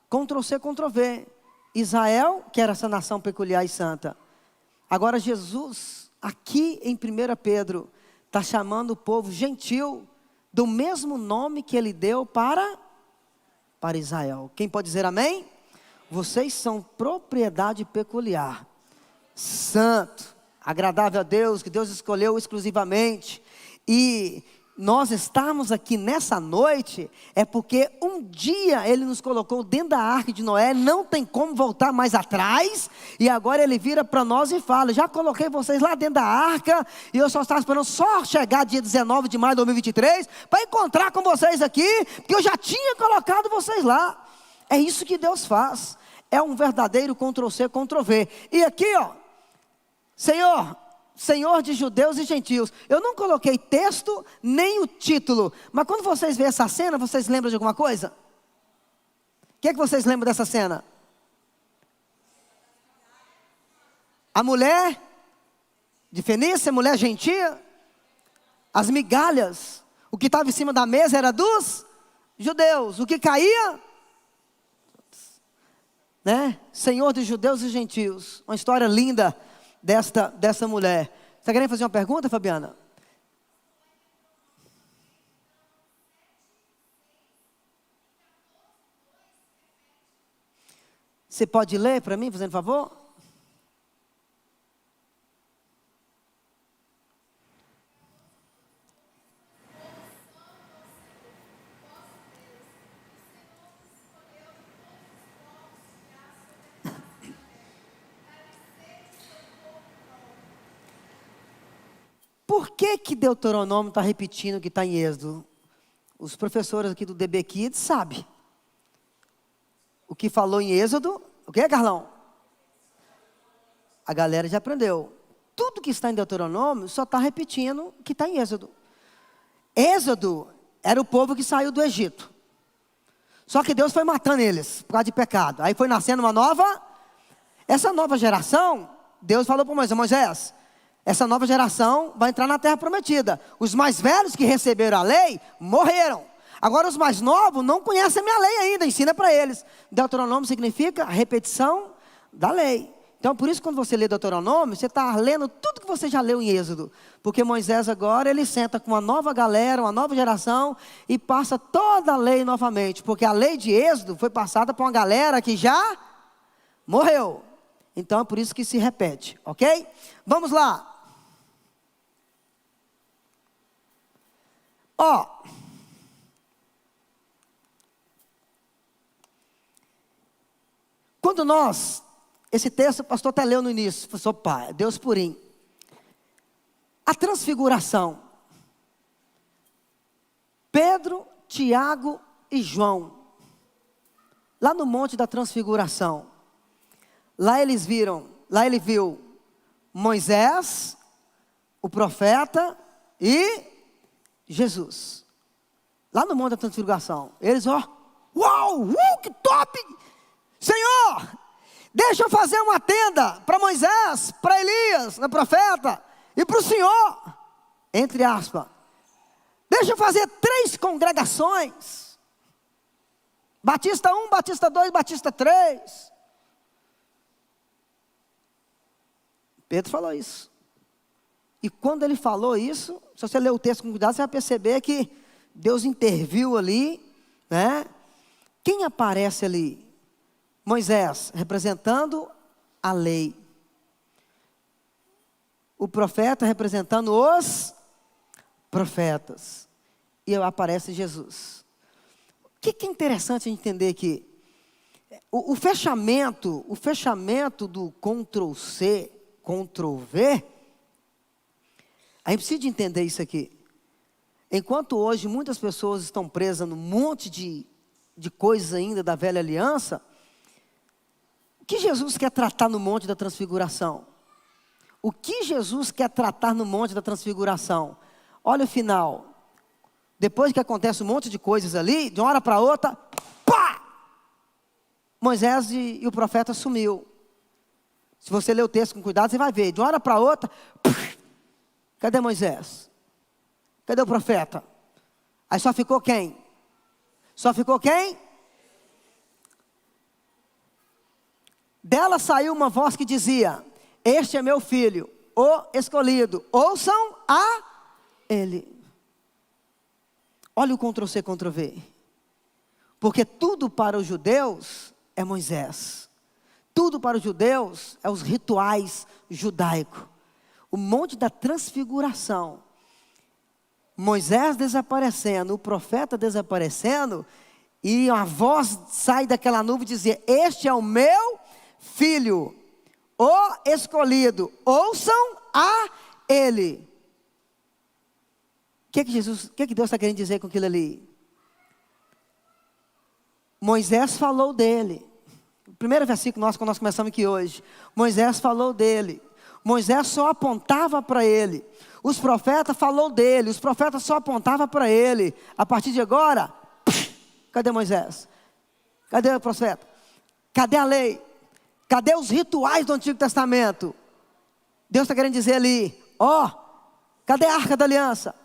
Ctrl+C, Ctrl+V. Israel, que era essa nação peculiar e santa. Agora Jesus, aqui em 1 Pedro, está chamando o povo gentil do mesmo nome que ele deu para Israel. Quem pode dizer amém? Vocês são propriedade peculiar, santo, agradável a Deus, que Deus escolheu exclusivamente. E nós estamos aqui nessa noite, é porque um dia Ele nos colocou dentro da arca de Noé, não tem como voltar mais atrás, e agora Ele vira para nós e fala: já coloquei vocês lá dentro da arca, e eu só estava esperando só chegar dia 19 de maio de 2023, para encontrar com vocês aqui, porque eu já tinha colocado vocês lá. É isso que Deus faz, é um verdadeiro Ctrl+C, Ctrl+V. E aqui ó, Senhor de judeus e gentios. Eu não coloquei texto, nem o título. Mas quando vocês veem essa cena, vocês lembram de alguma coisa? O que é que vocês lembram dessa cena? A mulher de Fenícia, mulher gentia. As migalhas. O que estava em cima da mesa era dos judeus. O que caía? Né? Senhor de judeus e gentios. Uma história linda dessa mulher. Você está querendo fazer uma pergunta, Fabiana? Você pode ler para mim, fazendo favor? Por que Deuteronômio está repetindo o que está em Êxodo? Os professores aqui do DB Kids sabem. O que falou em Êxodo, o que, Carlão? A galera já aprendeu. Tudo que está em Deuteronômio só está repetindo o que está em Êxodo. Êxodo era o povo que saiu do Egito. Só que Deus foi matando eles por causa de pecado. Aí foi nascendo uma nova. Essa nova geração, Deus falou para Moisés, essa nova geração vai entrar na terra prometida. Os mais velhos que receberam a lei, morreram. Agora os mais novos não conhecem a minha lei ainda, ensina para eles. Deuteronômio significa repetição da lei. Então por isso quando você lê Deuteronômio, você está lendo tudo que você já leu em Êxodo. Porque Moisés agora, ele senta com uma nova galera, uma nova geração, e passa toda a lei novamente. Porque a lei de Êxodo foi passada por uma galera que já morreu. Então é por isso que se repete, ok? Vamos lá. Ó. Quando nós, esse texto o pastor até leu no início, falou, pai, Deus purinho. A transfiguração. Pedro, Tiago e João. Lá no monte da transfiguração. Lá ele viu Moisés, o profeta e Jesus. Lá no monte da transfiguração. Eles, uau, que top! Senhor, deixa eu fazer uma tenda para Moisés, para Elias, o profeta, e para o Senhor, entre aspas. Deixa eu fazer 3 congregações. Batista 1, Batista 2, Batista 3. Pedro falou isso. E quando ele falou isso, se você ler o texto com cuidado, você vai perceber que Deus interviu ali, né? Quem aparece ali? Moisés, representando a lei. O profeta representando os profetas. E aparece Jesus. O que é interessante a gente entender aqui? O fechamento do Ctrl+C, Ctrl+V, a gente precisa de entender isso aqui. Enquanto hoje muitas pessoas estão presas num monte de coisas ainda da velha aliança, o que Jesus quer tratar no monte da transfiguração? O que Jesus quer tratar no monte da transfiguração? Olha o final. Depois que acontece um monte de coisas ali, de uma hora para outra, pá! Moisés e o profeta sumiu. Se você ler o texto com cuidado, você vai ver. De uma hora para outra, cadê Moisés? Cadê o profeta? Aí só ficou quem? Só ficou quem? Dela saiu uma voz que dizia, este é meu filho, o escolhido, ouçam a ele. Olha o Ctrl+C, Ctrl+V. Porque tudo para os judeus é Moisés. Tudo para os judeus é os rituais judaicos. O monte da transfiguração. Moisés desaparecendo, o profeta desaparecendo, e uma voz sai daquela nuvem e dizia, este é o meu filho, o escolhido, ouçam a ele. O que Deus está querendo dizer com aquilo ali? Moisés falou dele. O primeiro versículo nosso, quando nós começamos aqui hoje. Moisés falou dele. Moisés só apontava para ele. Os profetas falou dele. Os profetas só apontavam para ele. A partir de agora, cadê Moisés? Cadê o profeta? Cadê a lei? Cadê os rituais do Antigo Testamento? Deus está querendo dizer ali, cadê a Arca da Aliança?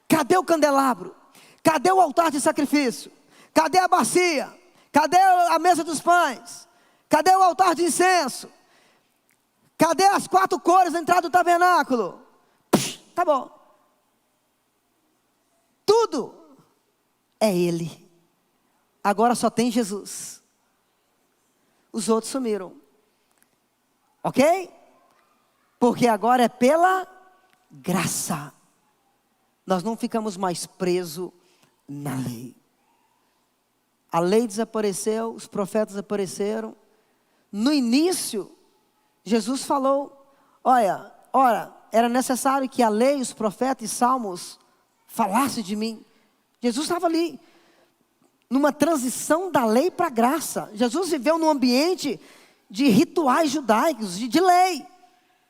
Cadê o candelabro? Cadê o altar de sacrifício? Cadê a bacia? Cadê a mesa dos pães? Cadê o altar de incenso? Cadê as 4 cores da entrada do tabernáculo? Tá bom. Tudo é Ele. Agora só tem Jesus. Os outros sumiram. Ok? Porque agora é pela graça. Nós não ficamos mais presos na lei. A lei desapareceu, os profetas apareceram. No início, Jesus falou, ora, era necessário que a lei, os profetas e salmos falassem de mim. Jesus estava ali, numa transição da lei para a graça. Jesus viveu num ambiente de rituais judaicos, de lei.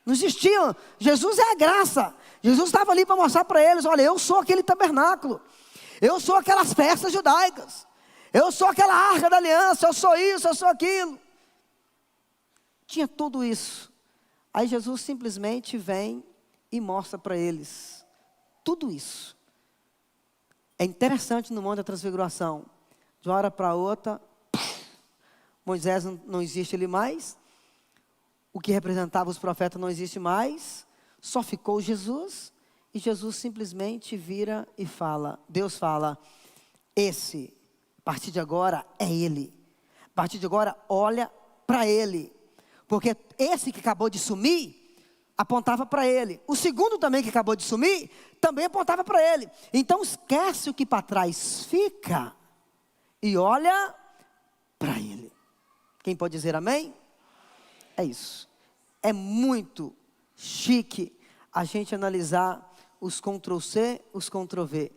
Não existiam. Jesus é a graça. Jesus estava ali para mostrar para eles: olha, eu sou aquele tabernáculo. Eu sou aquelas festas judaicas. Eu sou aquela arca da aliança. Eu sou isso, eu sou aquilo. Tinha tudo isso. Aí Jesus simplesmente vem e mostra para eles tudo isso. É interessante no Monte da Transfiguração. De uma hora para outra, Moisés não existe ali mais. O que representava os profetas não existe mais. Só ficou Jesus. E Jesus simplesmente vira e fala. Deus fala: esse, a partir de agora, é Ele. A partir de agora, olha para Ele. Porque esse que acabou de sumir, apontava para Ele. O segundo também que acabou de sumir, também apontava para Ele. Então esquece o que para trás fica e olha para Ele. Quem pode dizer amém? É isso. É muito chique a gente analisar os Ctrl+C, os Ctrl+V.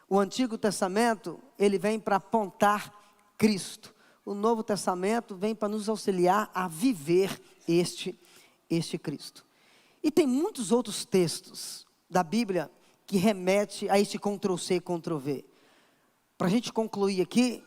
O Antigo Testamento, ele vem para apontar Cristo. O Novo Testamento vem para nos auxiliar a viver este Cristo. E tem muitos outros textos da Bíblia que remete a este Ctrl+C, Ctrl+V. Para a gente concluir aqui,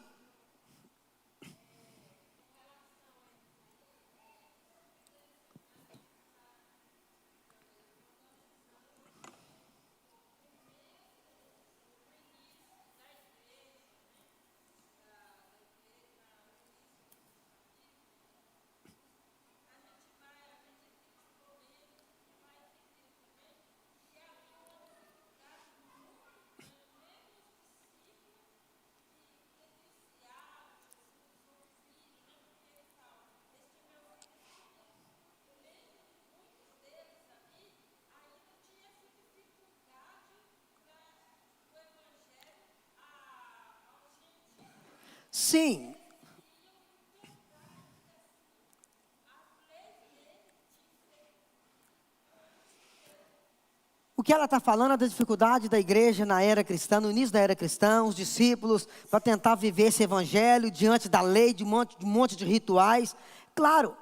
sim. O que ela está falando é da dificuldade da igreja na era cristã, no início da era cristã, os discípulos, para tentar viver esse evangelho diante da lei, de um monte de rituais. Claro,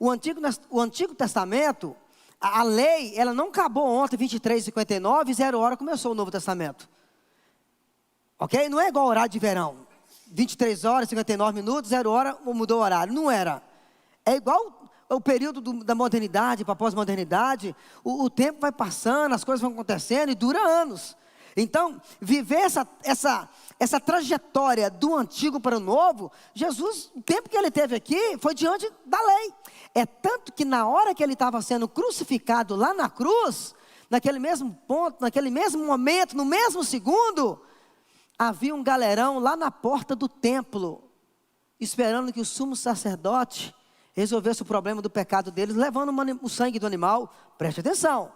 o Antigo Testamento, a lei, ela não acabou ontem, 23h59, 0 hora começou o Novo Testamento. Ok? Não é igual ao horário de verão. 23 horas, 59 minutos, 0 hora, mudou o horário. Não era. É igual o período da modernidade para a pós-modernidade. O tempo vai passando, as coisas vão acontecendo e dura anos. Então, viver essa trajetória do antigo para o novo, Jesus, o tempo que ele teve aqui, foi diante da lei. É tanto que na hora que ele estava sendo crucificado lá na cruz, naquele mesmo ponto, naquele mesmo momento, no mesmo segundo, havia um galerão lá na porta do templo, esperando que o sumo sacerdote resolvesse o problema do pecado deles, levando o sangue do animal. Preste atenção,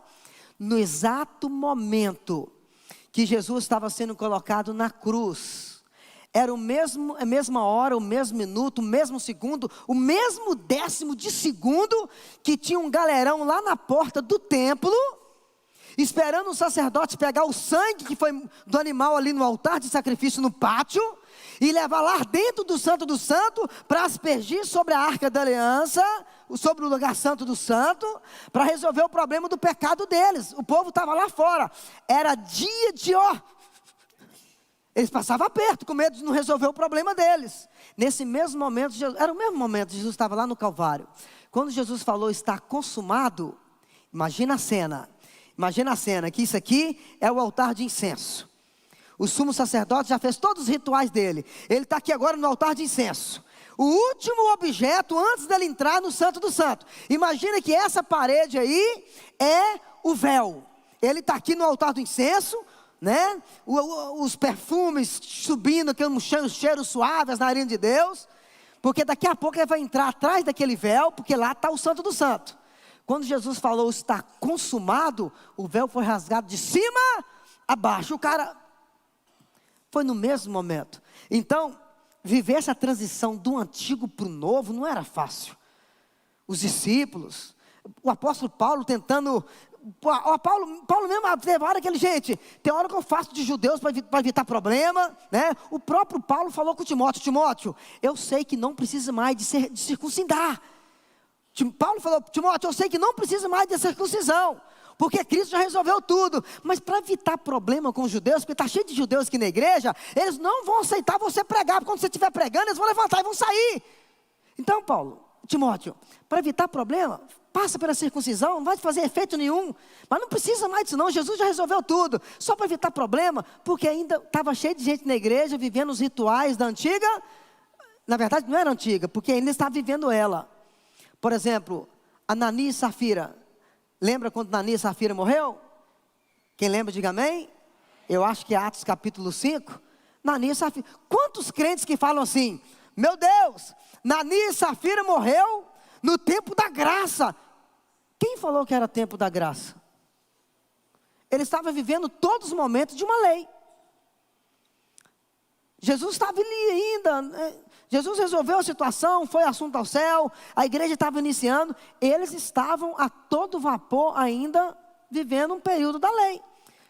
no exato momento que Jesus estava sendo colocado na cruz, era a mesma hora, o mesmo minuto, o mesmo segundo, o mesmo décimo de segundo, que tinha um galerão lá na porta do templo, esperando o sacerdote pegar o sangue que foi do animal ali no altar de sacrifício no pátio, e levar lá dentro do Santo do Santo, para aspergir sobre a arca da aliança, sobre o lugar santo do santo, para resolver o problema do pecado deles. O povo estava lá fora, era dia de eles passavam aperto, com medo de não resolver o problema deles. Nesse mesmo momento, era o mesmo momento, Jesus estava lá no Calvário. Quando Jesus falou, está consumado, imagina a cena, que isso aqui é o altar de incenso. O sumo sacerdote já fez todos os rituais dele. Ele está aqui agora no altar de incenso. O último objeto antes dele entrar no Santo do Santo. Imagina que essa parede aí é o véu. Ele está aqui no altar do incenso, né? Os perfumes subindo, aquele cheiro suave, as narinas de Deus. Porque daqui a pouco ele vai entrar atrás daquele véu, porque lá está o Santo do Santo. Quando Jesus falou, está consumado, o véu foi rasgado de cima a baixo. O cara... Foi no mesmo momento. Então, viver essa transição do antigo para o novo não era fácil. Os discípulos O apóstolo Paulo tentando... Paulo mesmo teve hora que ele, gente, tem hora que eu faço de judeus para evitar problema, né? O próprio Paulo falou com Timóteo, eu sei que não precisa mais de circuncidar. Paulo falou, Timóteo, eu sei que não precisa mais de circuncisão, porque Cristo já resolveu tudo. Mas para evitar problema com os judeus, porque está cheio de judeus aqui na igreja, eles não vão aceitar você pregar, porque quando você estiver pregando, eles vão levantar e vão sair. Então, Timóteo, para evitar problema, passa pela circuncisão, não vai fazer efeito nenhum. Mas não precisa mais disso não, Jesus já resolveu tudo. Só para evitar problema, porque ainda estava cheio de gente na igreja, vivendo os rituais da antiga. Na verdade não era antiga, porque ainda estava vivendo ela. Por exemplo, Ananias e Safira. Lembra quando Ananias e Safira morreu? Quem lembra, diga amém. Eu acho que é Atos capítulo 5. Ananias e Safira. Quantos crentes que falam assim, meu Deus, Ananias e Safira morreu no tempo da graça. Quem falou que era tempo da graça? Ele estava vivendo todos os momentos de uma lei. Jesus estava ali ainda. Jesus resolveu a situação, foi assunto ao céu. A igreja estava iniciando. Eles estavam a todo vapor ainda vivendo um período da lei.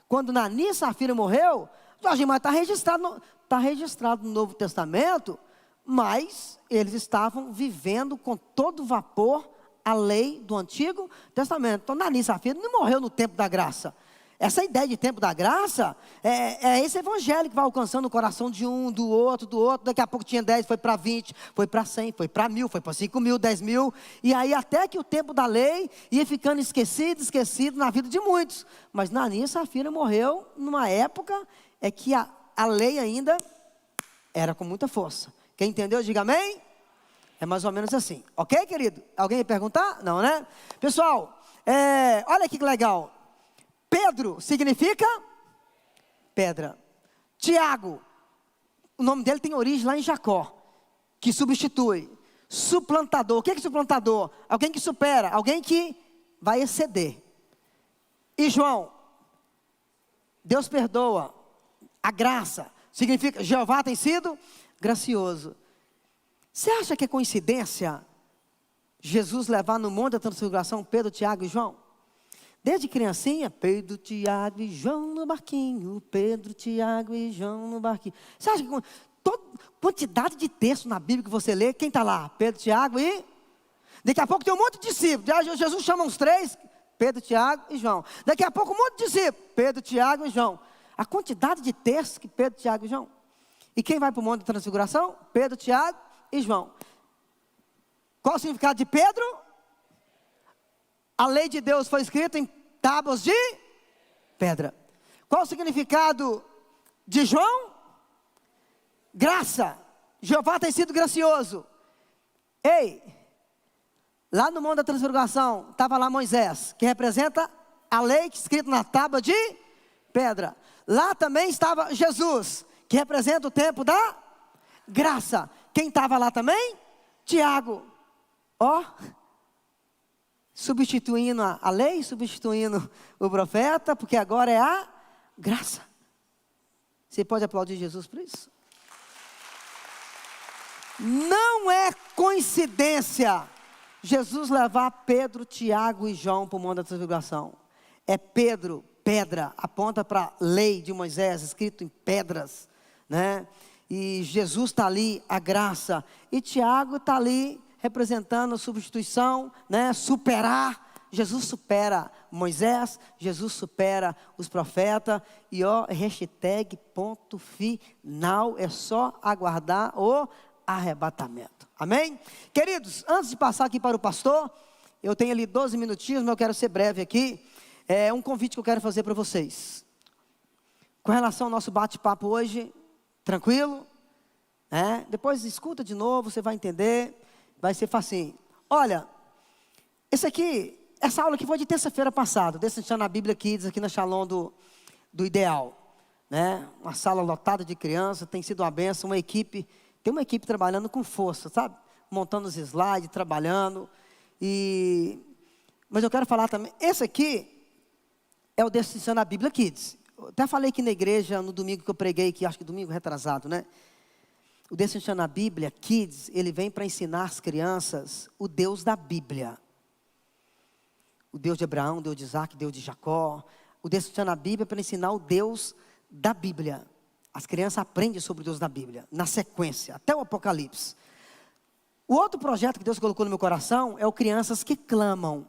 Quando Ananias e Safira morreu, mas está registrado no Novo Testamento. Mas eles estavam vivendo com todo vapor a lei do Antigo Testamento. Então Ananias e Safira não morreu no tempo da graça. Essa ideia de tempo da graça, é esse evangelho que vai alcançando o coração de um, do outro. Daqui a pouco tinha 10, foi para 20, foi para 100, foi para 1000, foi para 5.000, 10.000. E aí até que o tempo da lei ia ficando esquecido na vida de muitos. Mas Ananias e Safira morreu numa época que a lei ainda era com muita força. Quem entendeu, diga amém. É mais ou menos assim, ok, querido? Alguém ia perguntar? Não, né? Pessoal, olha que legal. Pedro significa pedra. Tiago, o nome dele tem origem lá em Jacó, que substitui. Suplantador, o que é suplantador? Alguém que supera, alguém que vai exceder. E João, Deus perdoa, a graça, significa Jeová tem sido gracioso. Você acha que é coincidência Jesus levar no monte da transfiguração Pedro, Tiago e João? Desde criancinha, Pedro, Tiago e João no barquinho, Pedro, Tiago e João no barquinho. Você acha que quantidade de texto na Bíblia que você lê, quem está lá? Pedro, Tiago e... Daqui a pouco tem um monte de discípulos. Jesus chama uns 3, Pedro, Tiago e João. Daqui a pouco um monte de discípulos, Pedro, Tiago e João. A quantidade de textos que Pedro, Tiago e João. E quem vai para o monte da transfiguração? Pedro, Tiago e João. Qual o significado de Pedro? A lei de Deus foi escrita em tábuas de pedra. Qual o significado de João? Graça. Jeová tem sido gracioso. Ei, lá no monte da transfiguração, estava lá Moisés, que representa a lei escrita na tábua de pedra. Lá também estava Jesus, que representa o tempo da graça. Quem estava lá também? Tiago. Substituindo a lei, substituindo o profeta, porque agora é a graça. Você pode aplaudir Jesus por isso? Não é coincidência Jesus levar Pedro, Tiago e João para o monte da transfiguração. É Pedro, pedra, aponta para a lei de Moisés, escrito em pedras, né? E Jesus está ali, a graça. E Tiago está ali, representando a substituição, né? Superar. Jesus supera Moisés, Jesus supera os profetas. E hashtag ponto final, é só aguardar o arrebatamento. Amém? Queridos, antes de passar aqui para o pastor, eu tenho ali 12 minutinhos, mas eu quero ser breve aqui. É um convite que eu quero fazer para vocês. Com relação ao nosso bate-papo hoje, tranquilo? Depois escuta de novo, você vai entender. Vai ser facinho. Olha, essa aula aqui foi de terça-feira passada. Destrinchando a Bíblia Kids aqui na Shalom do Ideal. Né? Uma sala lotada de crianças, tem sido uma benção, tem uma equipe trabalhando com força, sabe? Montando os slides, trabalhando. Mas eu quero falar também, esse aqui é o Destrinchando a Bíblia Kids. Eu até falei aqui na igreja no domingo que eu preguei, que acho que domingo retrasado, né? O Destrinchando a Bíblia Kids, ele vem para ensinar as crianças o Deus da Bíblia. o Deus de Abraão, o Deus de Isaac, o Deus de Jacó. O Deus que está na Bíblia para ensinar o Deus da Bíblia. As crianças aprendem sobre o Deus da Bíblia, na sequência, até o Apocalipse. O outro projeto que Deus colocou no meu coração é o Crianças que Clamam.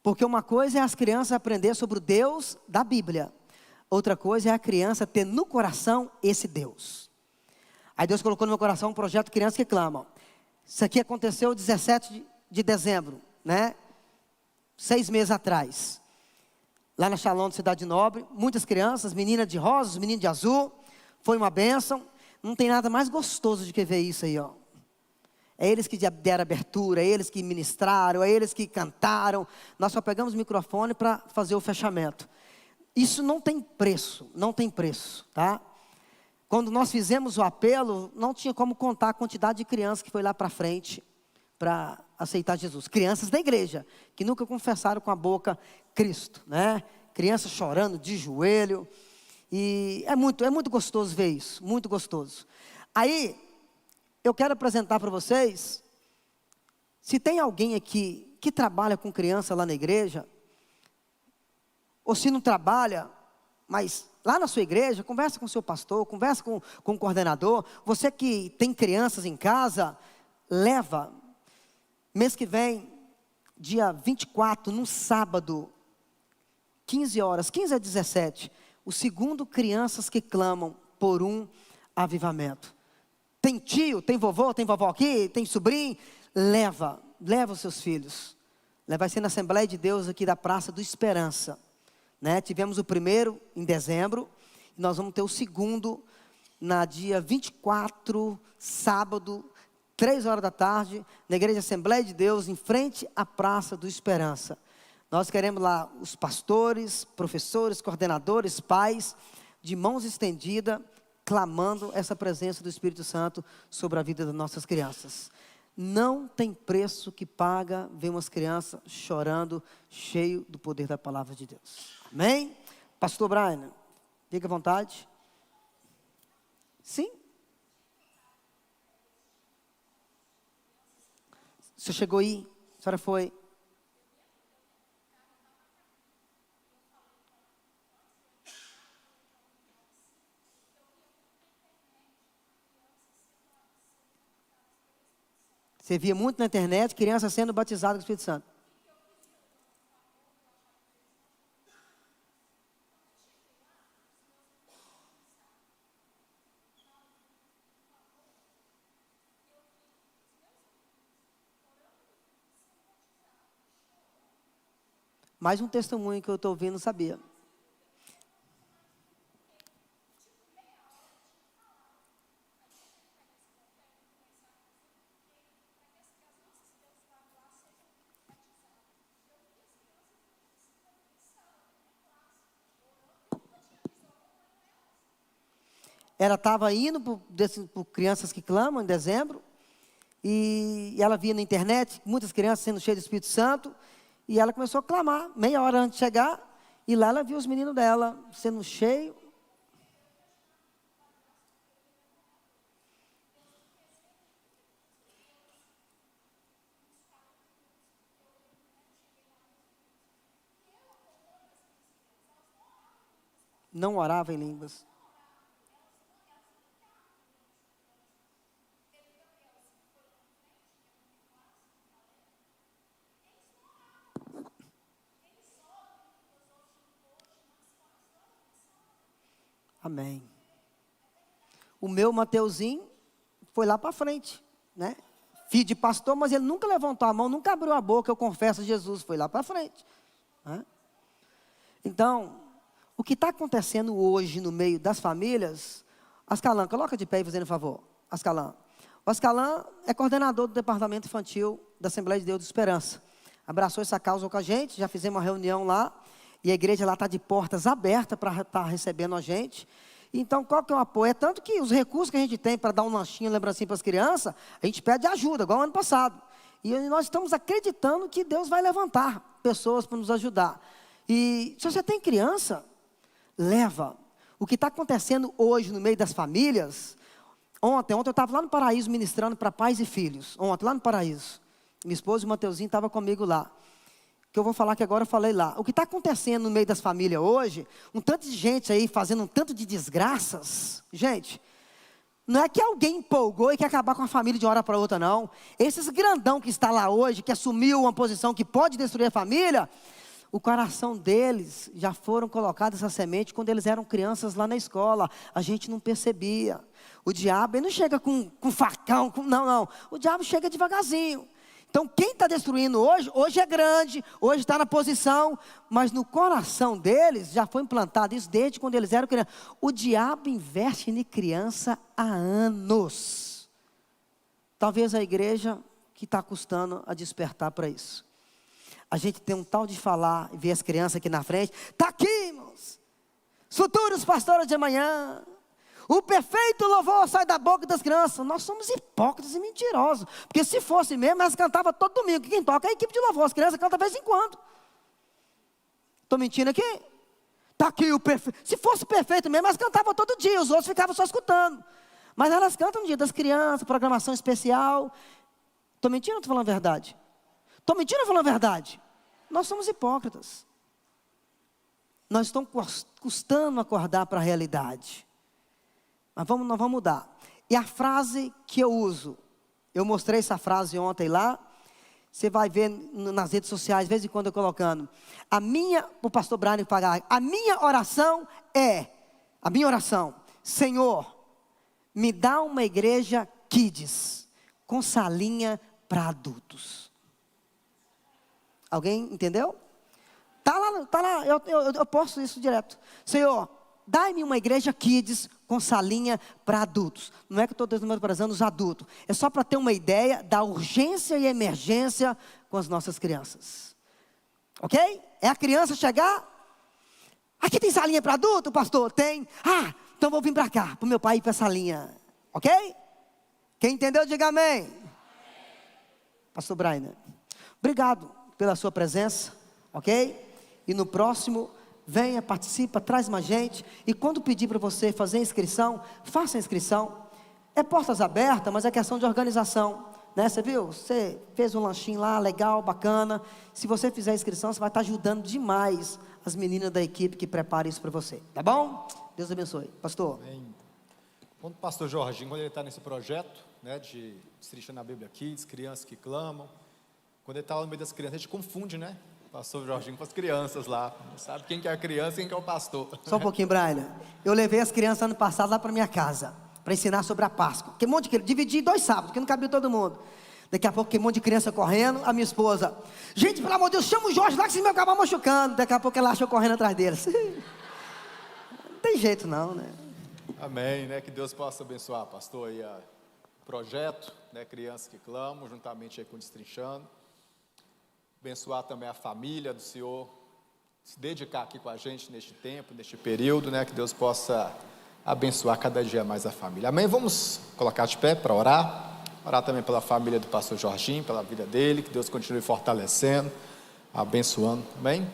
Porque uma coisa é as crianças aprender sobre o Deus da Bíblia. Outra coisa é a criança ter no coração esse Deus. Aí Deus colocou no meu coração um projeto Crianças que Clamam. Isso aqui aconteceu 17 de dezembro, né? 6 meses atrás. Lá na Shalom, Cidade Nobre, muitas crianças, meninas de rosa, meninos de azul. Foi uma bênção. Não tem nada mais gostoso do que ver isso aí, ó. É eles que deram abertura, é eles que ministraram, é eles que cantaram. Nós só pegamos o microfone para fazer o fechamento. Isso não tem preço, não tem preço, tá? Quando nós fizemos o apelo, não tinha como contar a quantidade de crianças que foi lá para frente para aceitar Jesus. Crianças da igreja, que nunca confessaram com a boca Cristo, né? Crianças chorando de joelho. E é muito gostoso ver isso, muito gostoso. Aí, eu quero apresentar para vocês, se tem alguém aqui que trabalha com criança lá na igreja, ou se não trabalha, mas lá na sua igreja, conversa com o seu pastor, conversa com o coordenador. Você que tem crianças em casa, leva. Mês que vem, dia 24, num sábado, 15 horas, 15 a 17, o segundo Crianças que Clamam por um Avivamento. Tem tio, tem vovô aqui, tem sobrinho, leva os seus filhos. Vai ser na Assembleia de Deus aqui da Praça do Esperança, né? Tivemos o primeiro em dezembro, e nós vamos ter o segundo na dia 24, sábado, 3 horas da tarde, na Igreja Assembleia de Deus, em frente à Praça do Esperança. Nós queremos lá os pastores, professores, coordenadores, pais, de mãos estendidas, clamando essa presença do Espírito Santo sobre a vida das nossas crianças. Não tem preço que paga ver umas crianças chorando, cheio do poder da palavra de Deus. Amém? Pastor Brian, fique à vontade. Sim? Você chegou aí? A senhora foi? Você via muito na internet, criança sendo batizada com o Espírito Santo. Mais um testemunho que eu estou ouvindo, não sabia. Ela estava indo por Crianças que Clamam, em dezembro, e ela via na internet muitas crianças sendo cheias do Espírito Santo, e ela começou a clamar, meia hora antes de chegar, e lá ela viu os meninos dela sendo cheios. Não orava em línguas. Amém. O meu Mateuzinho foi lá para frente, né? Filho de pastor, mas ele nunca levantou a mão, nunca abriu a boca, eu confesso a Jesus, foi lá para frente, né? Então, o que está acontecendo hoje no meio das famílias, Ascalan, coloca de pé e fazendo um favor, Ascalan. O Ascalan é coordenador do departamento infantil da Assembleia de Deus de Esperança. Abraçou essa causa com a gente, já fizemos uma reunião lá, e a igreja lá está de portas abertas para estar recebendo a gente. Então, qual que é o apoio? É tanto que os recursos que a gente tem para dar um lanchinho, lembrancinho para as crianças, a gente pede ajuda, igual ano passado. E nós estamos acreditando que Deus vai levantar pessoas para nos ajudar. E se você tem criança, leva. O que está acontecendo hoje no meio das famílias, ontem eu estava lá no Paraíso ministrando para pais e filhos. Ontem, lá no Paraíso. Minha esposa e o Mateuzinho estavam comigo lá. que eu vou falar que agora eu falei lá. O que está acontecendo no meio das famílias hoje, um tanto de gente aí fazendo um tanto de desgraças. Gente, não é que alguém empolgou e quer acabar com a família de uma hora para outra, não. Esses grandão que está lá hoje, que assumiu uma posição que pode destruir a família, o coração deles já foram colocadas essa semente quando eles eram crianças lá na escola. A gente não percebia. O diabo, ele não chega com facão, não. O diabo chega devagarzinho. Então, quem está destruindo hoje é grande, hoje está na posição, mas no coração deles já foi implantado isso desde quando eles eram crianças. O diabo investe em criança há anos. Talvez a igreja que está custando a despertar para isso. A gente tem um tal de falar e ver as crianças aqui na frente. Está aqui, irmãos, futuros pastores de amanhã. O perfeito louvor sai da boca das crianças. Nós somos hipócritas e mentirosos. Porque se fosse mesmo, elas cantavam todo domingo. Quem toca é a equipe de louvor. As crianças cantam de vez em quando. Estou mentindo aqui? Está aqui o perfeito. Se fosse perfeito mesmo, elas cantavam todo dia. Os outros ficavam só escutando. Mas elas cantam no dia das crianças, programação especial. Estou mentindo ou estou falando a verdade? Estou mentindo ou falando a verdade? Nós somos hipócritas. Nós estamos custando acordar para a realidade. Mas nós vamos mudar. E a frase que eu uso, eu mostrei essa frase ontem lá, você vai ver nas redes sociais, de vez em quando eu colocando. O pastor Brian pagar, a minha oração, Senhor, me dá uma igreja kids, com salinha para adultos. Alguém entendeu? Tá lá, eu posto isso direto. Senhor, dai-me uma igreja kids com salinha para adultos. Não é que eu estou desprezando os adultos. É só para ter uma ideia da urgência e emergência com as nossas crianças. Ok? É a criança chegar. Aqui tem salinha para adulto, pastor? Tem. Então vou vir para cá, para o meu pai ir para essa linha. Ok? Quem entendeu, diga amém. Pastor Brian, obrigado pela sua presença. Ok? E no próximo, venha, participa, traz mais gente. E quando pedir para você fazer a inscrição, faça a inscrição. É portas abertas, mas é questão de organização, né? Você viu? Você fez um lanchinho lá, legal, bacana. Se você fizer a inscrição, você vai estar ajudando demais as meninas da equipe que preparam isso para você. Tá bom? Deus abençoe. Pastor. Bem, quando o pastor Jorginho, quando ele está nesse projeto, né, de Destrinchando a Bíblia Kids, crianças que clamam, quando ele está lá no meio das crianças, a gente confunde, né? Pastor Jorginho com as crianças lá. Não sabe quem que é a criança e quem que é o pastor. Só um pouquinho, Brian. Eu levei as crianças ano passado lá para minha casa, para ensinar sobre a Páscoa. Que um monte de criança, dividi em 2 sábados, porque não cabia todo mundo. Daqui a pouco, que um monte de criança correndo. A minha esposa, gente, pelo amor de Deus, chama o Jorge lá que vocês vão acabar machucando. Daqui a pouco ela achou correndo atrás deles. Não tem jeito não, né? Amém, né? Que Deus possa abençoar, pastor, aí o projeto, né? Crianças que clamam, juntamente aí com o Destrinchando. Abençoar também a família do Senhor, se dedicar aqui com a gente neste tempo, neste período, né? Que Deus possa abençoar cada dia mais a família. Amém? Vamos colocar de pé para orar. Orar também pela família do pastor Jorginho, pela vida dele, que Deus continue fortalecendo, abençoando. Amém?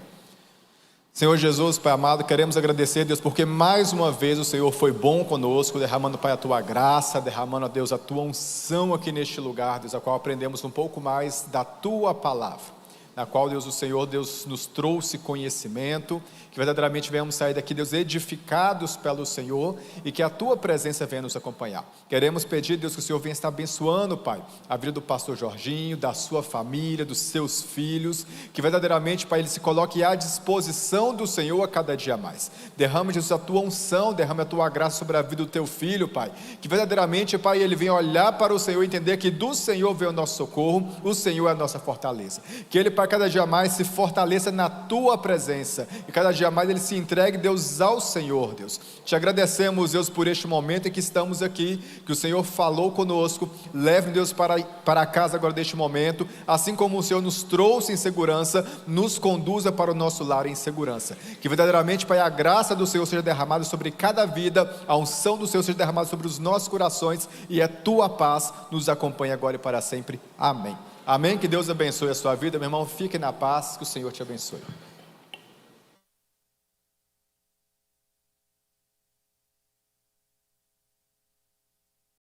Senhor Jesus, Pai amado, queremos agradecer, Deus, porque mais uma vez o Senhor foi bom conosco, derramando, Pai, a Tua graça, derramando, Deus, a Tua unção aqui neste lugar, Deus, a qual aprendemos um pouco mais da Tua palavra, na qual, Deus, o Senhor, Deus, nos trouxe conhecimento, que verdadeiramente venhamos sair daqui, Deus, edificados pelo Senhor, e que a Tua presença venha nos acompanhar. Queremos pedir, Deus, que o Senhor venha estar abençoando, Pai, a vida do pastor Jorginho, da sua família, dos seus filhos, que verdadeiramente, Pai, ele se coloque à disposição do Senhor a cada dia mais. Derrama, Jesus, a Tua unção, derrama a Tua graça sobre a vida do Teu filho, Pai, que verdadeiramente, Pai, ele venha olhar para o Senhor e entender que do Senhor vem o nosso socorro, o Senhor é a nossa fortaleza. Que ele, Pai, cada dia mais se fortaleça na Tua presença, e cada dia mais ele se entregue, Deus, ao Senhor, Deus. Te agradecemos, Deus, por este momento em que estamos aqui, que o Senhor falou conosco. Leve, Deus, para casa agora deste momento, assim como o Senhor nos trouxe em segurança, nos conduza para o nosso lar em segurança. Que verdadeiramente, Pai, a graça do Senhor seja derramada sobre cada vida, a unção do Senhor seja derramada sobre os nossos corações, e a Tua paz nos acompanhe agora e para sempre. Amém. Amém, que Deus abençoe a sua vida, meu irmão, fique na paz, que o Senhor te abençoe.